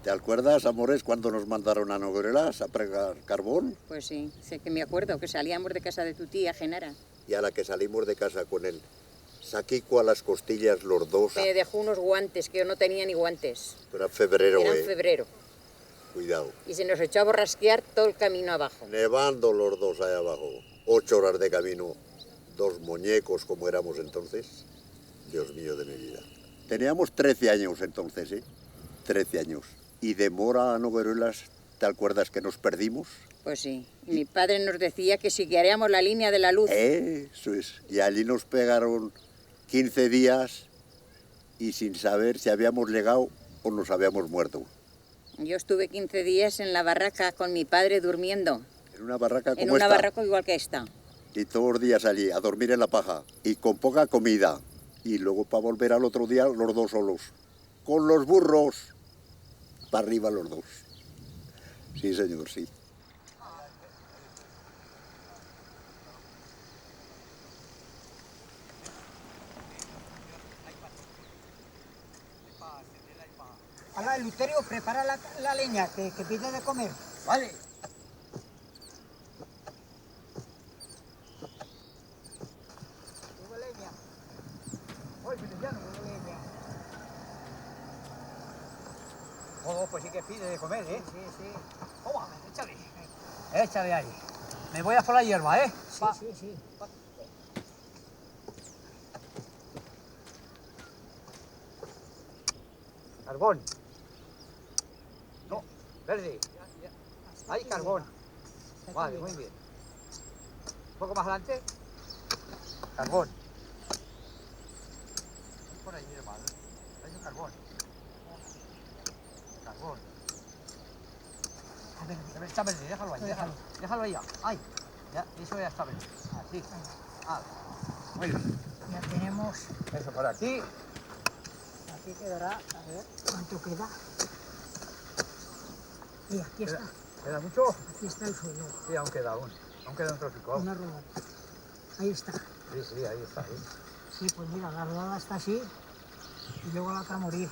¿Te acuerdas, amores, cuando nos mandaron a Nogueras a pregar carbón? Pues sí, sé que me acuerdo, que salíamos de casa de tu tía, Genara. Y a la que salimos de casa con él, saquico a las costillas los dos. Me dejó unos guantes, que yo no tenía ni guantes. Era febrero, Era en febrero. Cuidado. Y se nos echó a borrasquear todo el camino abajo. Nevando los dos ahí abajo. 8 horas de camino. 2 muñecos como éramos entonces. Dios mío de mi vida. Teníamos 13 años entonces, ¿eh? 13 años. Y de Mora a Nogueruelas, ¿te acuerdas que nos perdimos? Pues sí. Y mi padre nos decía que siguiéramos la línea de la luz. Eso es. Y allí nos pegaron 15 días y sin saber si habíamos llegado o nos habíamos muerto. Yo estuve 15 días en la barraca con mi padre durmiendo. En una barraca como En una esta. barraca igual que esta. Y todos los días allí, a dormir en la paja. Y con poca comida. Y luego para volver al otro día los dos solos. Con los burros. Para arriba los dos. Sí, señor, sí. Hola, Eleuterio, prepara la leña, que pide de comer. Vale. Hubo leña. Oye, Feliciano, hubo leña. Oh, pues sí que pide de comer, ¿eh? Sí, sí. Toma, échale. Échale ahí. Me voy a por la hierba, ¿eh? Sí, sí, sí. Carbón. No, verde. Ahí, carbón. Vale, muy bien. Un poco más adelante. Carbón. Por ahí, hermano. Ahí hay carbón. Carbón. A ver, está verde, déjalo ahí, déjalo ahí ya. Ahí. Ya, eso ya está verde. Así. Ah, muy bien. Ya tenemos. Eso por aquí. Aquí quedará, a ver, ¿cuánto queda? Y aquí está. ¿Queda mucho? Aquí está el suelo. Sí, aún queda un trocico. Una rodada. Ahí está. Sí, sí, ahí está. Ahí. Sí, pues mira, la rodada está así y luego la otra a morir.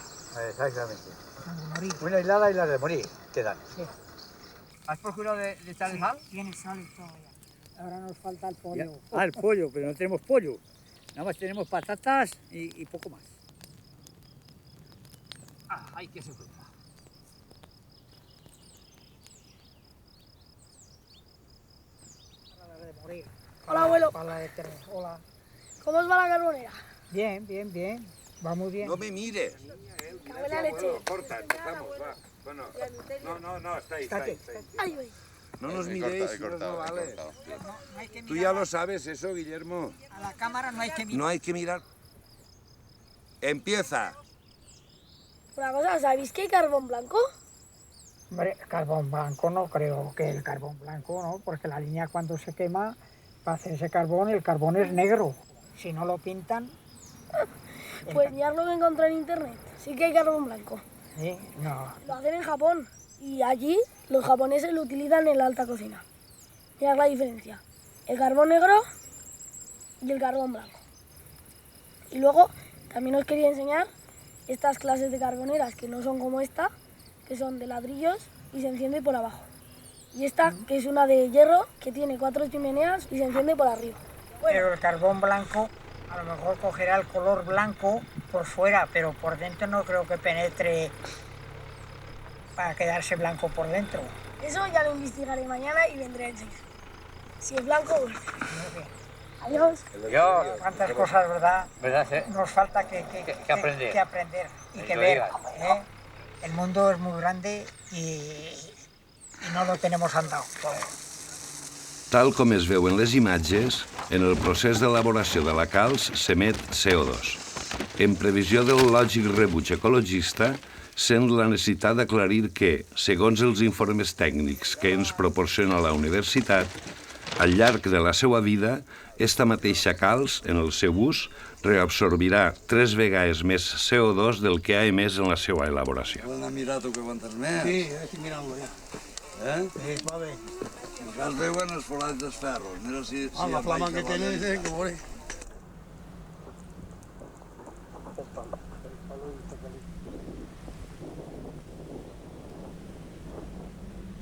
Exactamente. La de morir. Una hilada y la de morir quedan. Sí. ¿Has procurado de echarle sal? Tiene sal y todo ya. Ahora nos falta el pollo. Ah, el pollo, pero no tenemos pollo. Nada más tenemos patatas y poco más. Ah, hay que se culpa. La de morir. Hola, abuelo. Para la de tres. Hola. ¿Cómo os va la carbonera? Bien, bien, bien. Va muy bien. No me mires. Cago en la leche. Corta, empezamos, va. Bueno, no, está ahí. Ay, uy. No nos miréis, no vale. Tú ya lo sabes eso, Guillermo. A la cámara no hay que mirar. No hay que mirar. Empieza. Una cosa, ¿sabéis que hay carbón blanco? Hombre, carbón blanco no creo que el carbón blanco, ¿no? Porque la leña cuando se quema, para hacer ese carbón, el carbón es negro. Si no lo pintan... Pues ya lo encontré en internet. Sí que hay carbón blanco. ¿Sí? No. Lo hacen en Japón. Y allí los japoneses lo utilizan en la alta cocina. Mirad la diferencia. El carbón negro y el carbón blanco. Y luego también os quería enseñar estas clases de carboneras que no son como esta, que son de ladrillos y se enciende por abajo. Y esta, que es una de hierro, que tiene 4 chimeneas y se enciende por arriba. Pero el carbón blanco a lo mejor cogerá el color blanco por fuera, pero por dentro no creo que penetre para quedarse blanco por dentro. Eso ya lo investigaré mañana y vendré a enseñar. Si es blanco, bueno. Adiós. Cuántas cosas, ¿verdad? ¿Verdad? Nos falta que aprender. Que aprender y que ver. ¿eh? El mundo es muy grande y no lo tenemos andado todo. Tal com es veu en les imatges, en el procés d'elaboració de la calç s'emet CO2. En previsió del lògic rebuig ecologista, sent la necessitat d'aclarir que, segons els informes tècnics que ens proporciona la universitat, al llarg de la seva vida, esta mateixa calç, en el seu ús, reabsorbirà 3 vegades més CO2 del que ha emès en la seva elaboració. ¿Has mirado que aguantas més? Sí, estoy mirando ya. Sí, va bé. Ja es veuen els forats dels ferros. Mira si la flama que tiene, dicen que morir.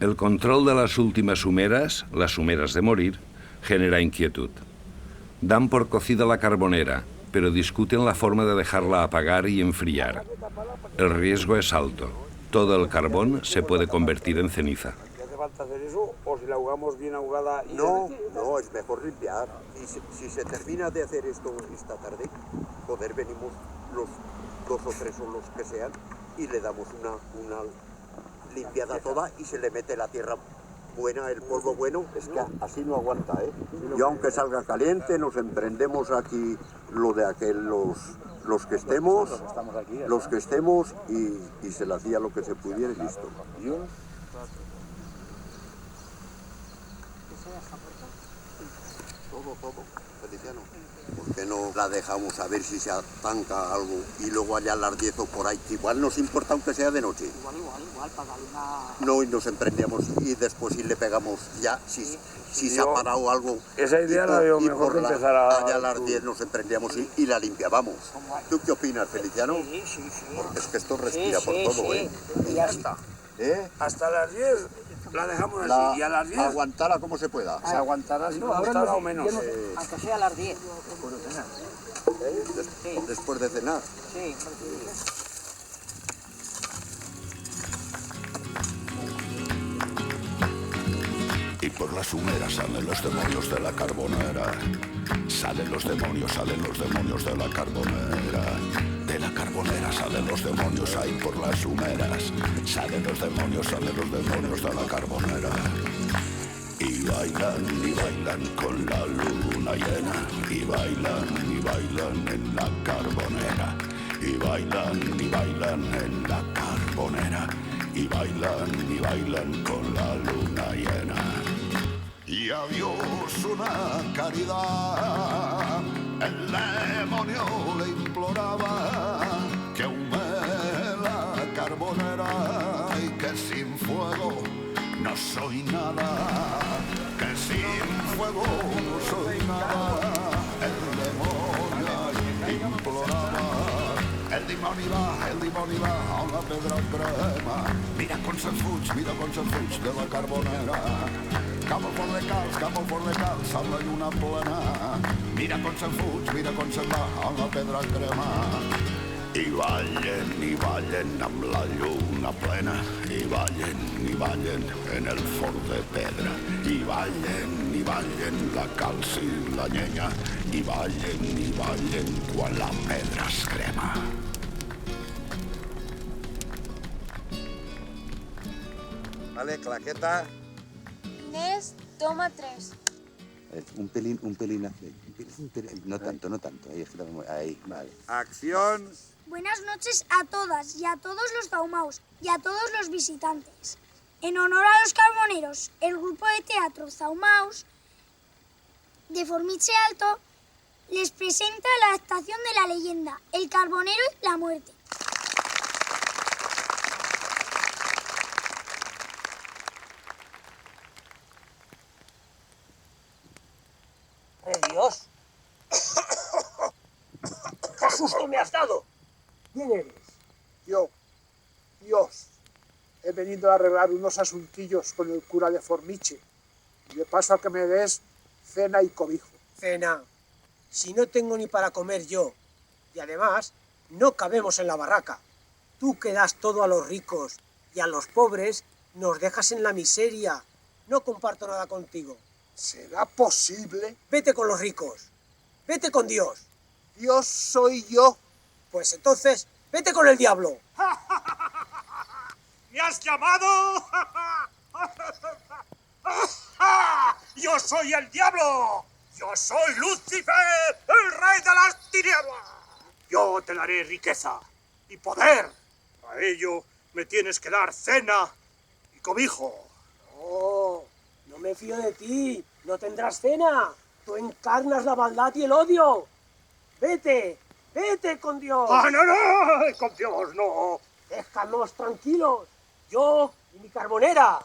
El control de las últimas humeras, las humeras de morir, genera inquietud. Dan por cocida la carbonera, pero discuten la forma de dejarla apagar y enfriar. El riesgo es alto. Todo el carbón se puede convertir en ceniza. ¿Hace falta hacer eso o si la ahogamos bien ahogada? No, no, es mejor limpiar. Y si se termina de hacer esto esta tarde, joder, venimos los 2 o 3 o los que sean y le damos una limpiada toda y se le mete la tierra buena, el polvo bueno. Es que así no aguanta, ¿eh? Y aunque salga caliente, nos emprendemos aquí lo de aquel, los que estemos y se le hacía lo que se pudiera y listo. Todo, Feliciano. ¿Por qué no la dejamos a ver si se atanca algo y luego allá a las 10 o por ahí? Igual nos importa aunque sea de noche. Igual, para darle una... No, y nos emprendemos y después si le pegamos ya, si se ha parado algo. Esa idea la veo mejor que empezar a... Allá a las 10 nos emprendíamos y la limpiábamos. ¿Tú qué opinas, Feliciano? Sí. Porque es que esto respira por todo, ¿eh? Y ya está. Hasta las 10 la dejamos así, y a las 10... Aguantarla como se pueda. Se aguantará si nos gustará o menos. Aunque sea a las 10. Después de cenar. Sí. Y por las humeras salen los demonios de la carbonera. Salen los demonios de la carbonera. De la carbonera salen los demonios ahí por las humeras. Salen los demonios de la carbonera. Y bailan con la luna llena. Y bailan en la carbonera. Y bailan en la carbonera. Y bailan con la luna llena. Y a Dios una caridad, el demonio le imploraba que ahume la carbonera y que sin fuego no soy nada, que sin fuego no soy nada. El demonio imploraba, el dimoni va a la pedra crema. Mira con se'n fuig de la carbonera. Cama por de calç, amb la lluna plena. Mira com se'n va a la pedra crema. I ballen amb la lluna plena. I ballen en el forn de pedra. I ballen la calç i la llenya. I ballen quan la pedra es crema. Vale, claqueta. Inés, toma 3. Un pelín así. No tanto. Ahí, vale. Acción. Buenas noches a todas y a todos los zaumaos y a todos los visitantes. En honor a los carboneros, el grupo de teatro Zaumaos de Formiche Alto les presenta la adaptación de la leyenda El Carbonero y la Muerte. Dios. ¡Qué susto me has dado! ¿Quién eres? Yo, Dios, he venido a arreglar unos asuntillos con el cura de Formiche y de paso a que me des cena y cobijo. Cena. Si no tengo ni para comer yo, y además no cabemos en la barraca. Tú que das todo a los ricos y a los pobres nos dejas en la miseria. No comparto nada contigo. ¿Será posible? Vete con los ricos. Vete con Dios. Dios soy yo. Pues entonces, vete con el diablo. ¿Me has llamado? ¡Yo soy el diablo! ¡Yo soy Lucifer, el rey de las tinieblas! Yo te daré riqueza y poder. A ello me tienes que dar cena y cobijo. No me fío de ti. No tendrás cena. Tú encarnas la maldad y el odio. Vete. Vete con Dios. ¡Ah, no! Con Dios no. Déjanos tranquilos. Yo y mi carbonera.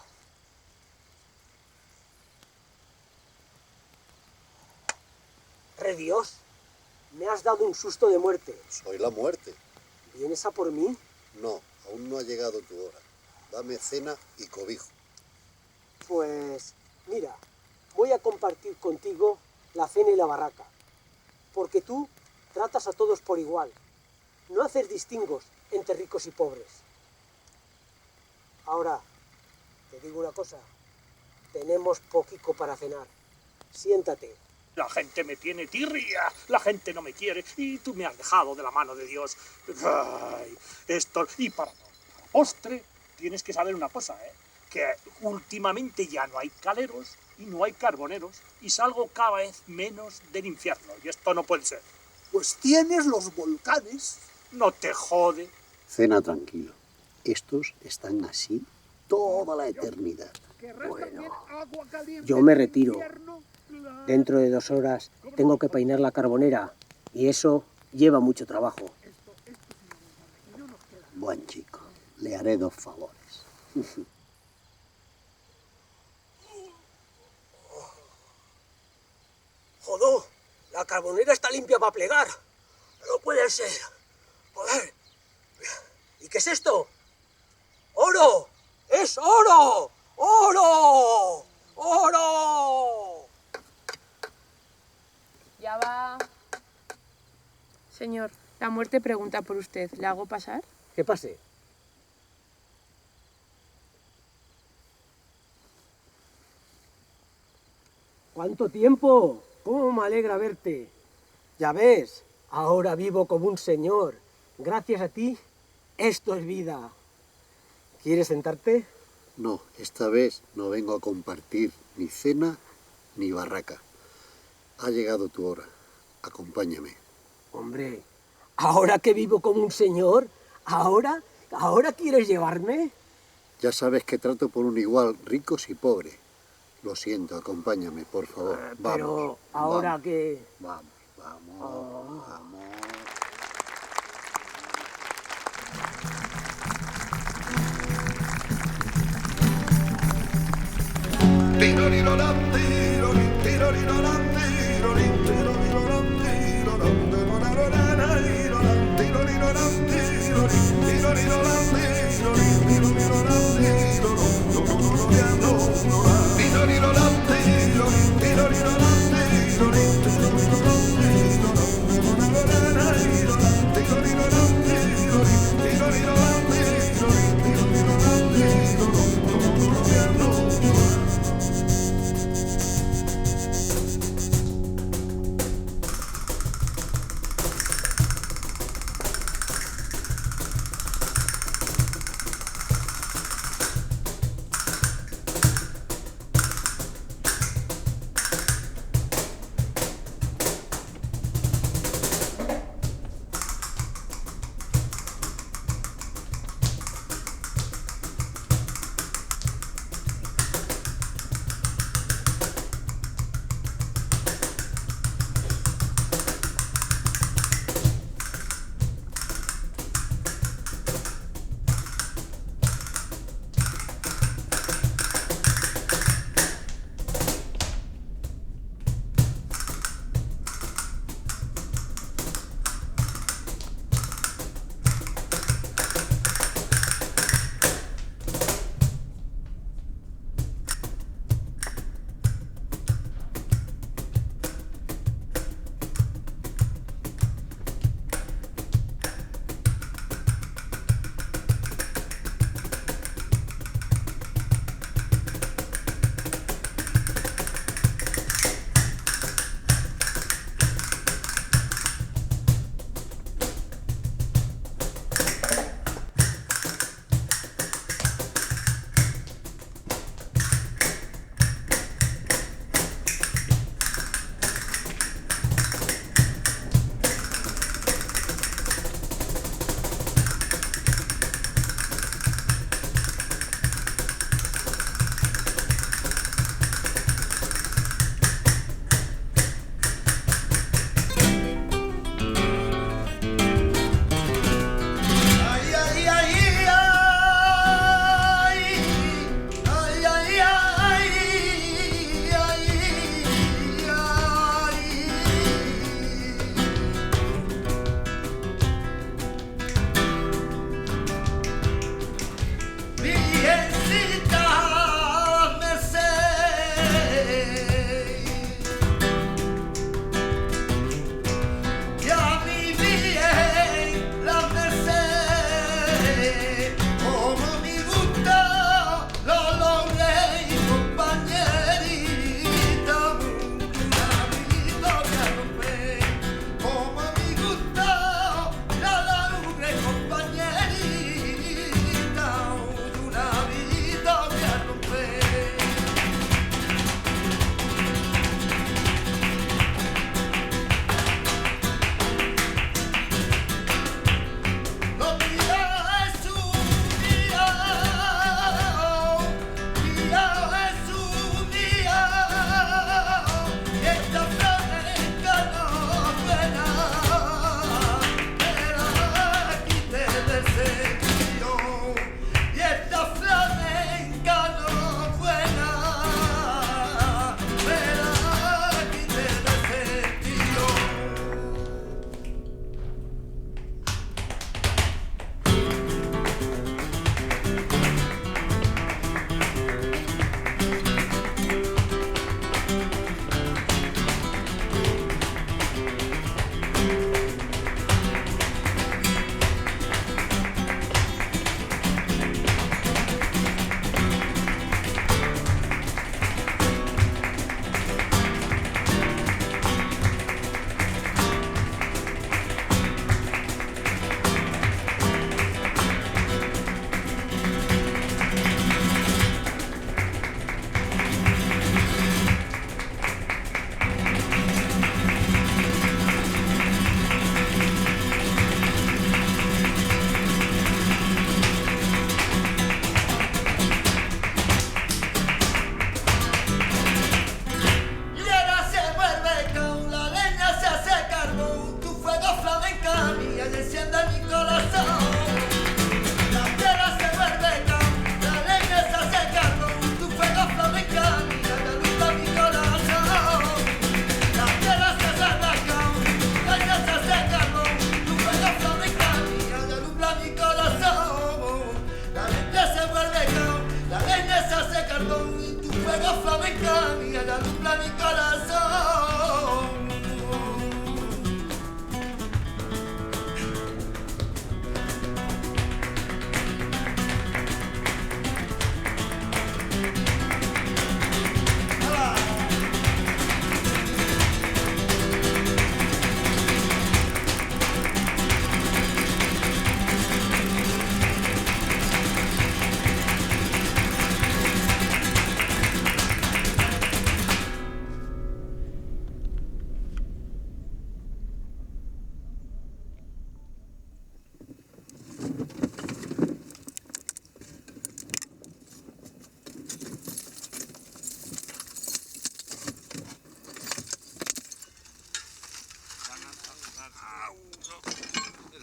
Dios, me has dado un susto de muerte. Soy la muerte. ¿Vienes a por mí? No, aún no ha llegado tu hora. Dame cena y cobijo. Pues, mira, voy a compartir contigo la cena y la barraca, porque tú tratas a todos por igual, no haces distingos entre ricos y pobres. Ahora, te digo una cosa, tenemos poquito para cenar. Siéntate. La gente me tiene tirria, la gente no me quiere y tú me has dejado de la mano de Dios. Ay, esto, y para postre tienes que saber una cosa, que últimamente ya no hay caleros y no hay carboneros y salgo cada vez menos del infierno y esto no puede ser. Pues tienes los volcanes. No te jode. Cena tranquilo. Estos están así toda la eternidad. Bueno, yo me retiro. Dentro de 2 horas tengo que peinar la carbonera y eso lleva mucho trabajo. Buen chico, le haré 2 favores. ¡Joder! La carbonera está limpia para plegar. No puede ser. Joder. ¿Y qué es esto? ¡Oro! ¡Es oro! ¡Oro! ¡Oro! Ya va. Señor, la muerte pregunta por usted. ¿Le hago pasar? ¿Qué pase? ¿Cuánto tiempo? ¿Cómo me alegra verte? Ya ves, ahora vivo como un señor. Gracias a ti, esto es vida. ¿Quieres sentarte? No, esta vez no vengo a compartir ni cena ni barraca. Ha llegado tu hora. Acompáñame. Hombre, ¿ahora que vivo como un señor? ¿Ahora quieres llevarme? Ya sabes que trato por un igual ricos y pobres. Lo siento, acompáñame, por favor. Vamos. Pero ahora vamos, que... Vamos, vamos, vamos.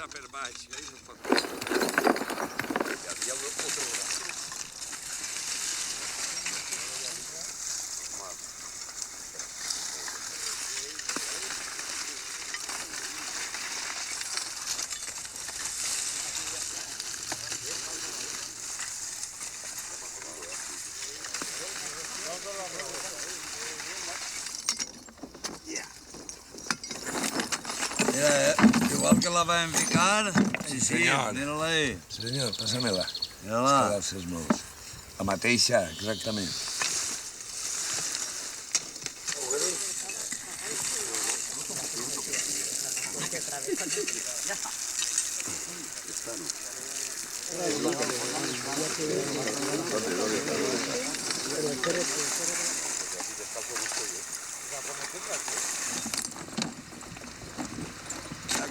mirar per baix. Hi havia un fotògraf. Mira, igual que la vam ficar... Sí, senyor. Mira-la ahí. Sí, senyor, passa-me-la. Mira-la. Els meus. La mateixa, exactament.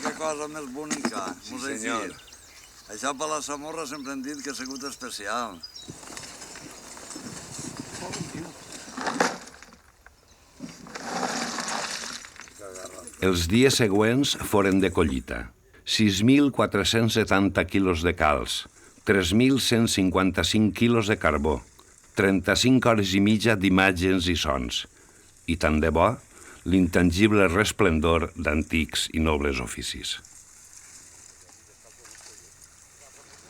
Que cosa més bonica. Sí, senyor. Això per la Samorra sempre hem dit que ha sigut especial. Els dies següents foren de collita. 6.470 quilos de calç, 3.155 quilos de carbó, 35 hores i mitja d'imatges i sons. I tant de bo, l'intangible resplendor d'antics i nobles oficis.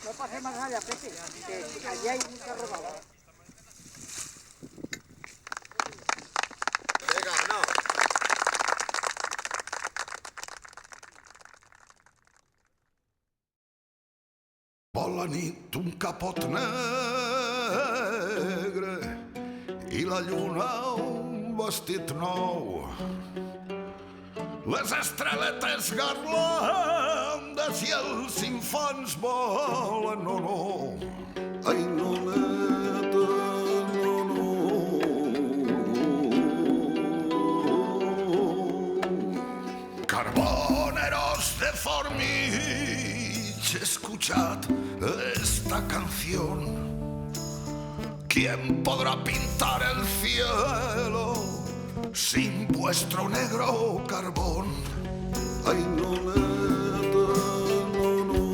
No pase más allá, Pepe, que allí hay mucha robada. Vinga, no. Bona nit, un capot negre i la lluna un vestit nou. Les estreletes garlandes i els infants volen, no, no. Ai, noneta, no, no. Carboneros de Formich, escuchad esta canción. ¿Quién podrá pintar el cielo sin vuestro negro carbón? Ay, noneta, no, no.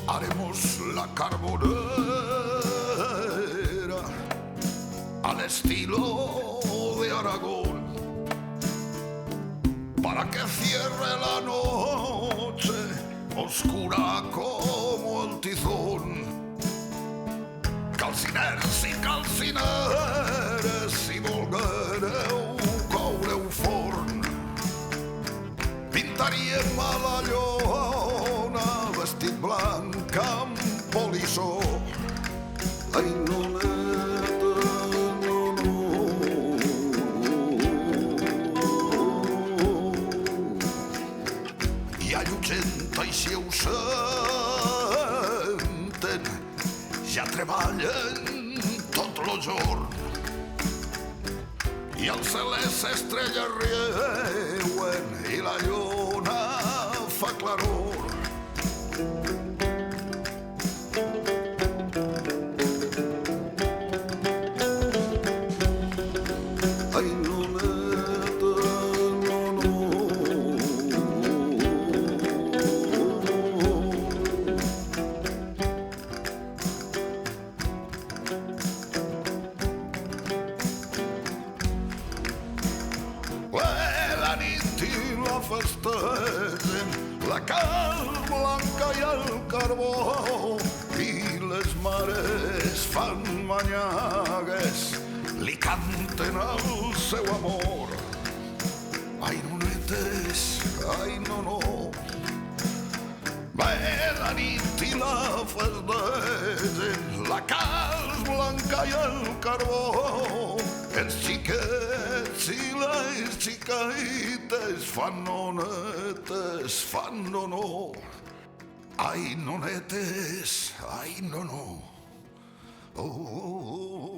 Haremos la carbonera al estilo de Aragón, para que cierre la noche oscura como el tizón. Calciners i calcineres, si volguereu coure un forn, pintaríem a la llona vestit blanc amb polissó. Ai, noneta, no, no. Hi ha 86 ho senten, ja treballen tot lo jorn. I el cel les estrelles rieuen i la lluna fa claror. Ai, noneta, no, no. La nit i la festegen, la cal blanca i el carbó, i les mares fan manyagues, li canten el seu amor. Ai, nonetes, ai, no, no. Ve la nit i la festegen, la cal blanca i el carbó, els xiquets i les xiquetes fan nonetes, fan no, no. Ai, nonetes, ai, no, no. Oh, oh, oh.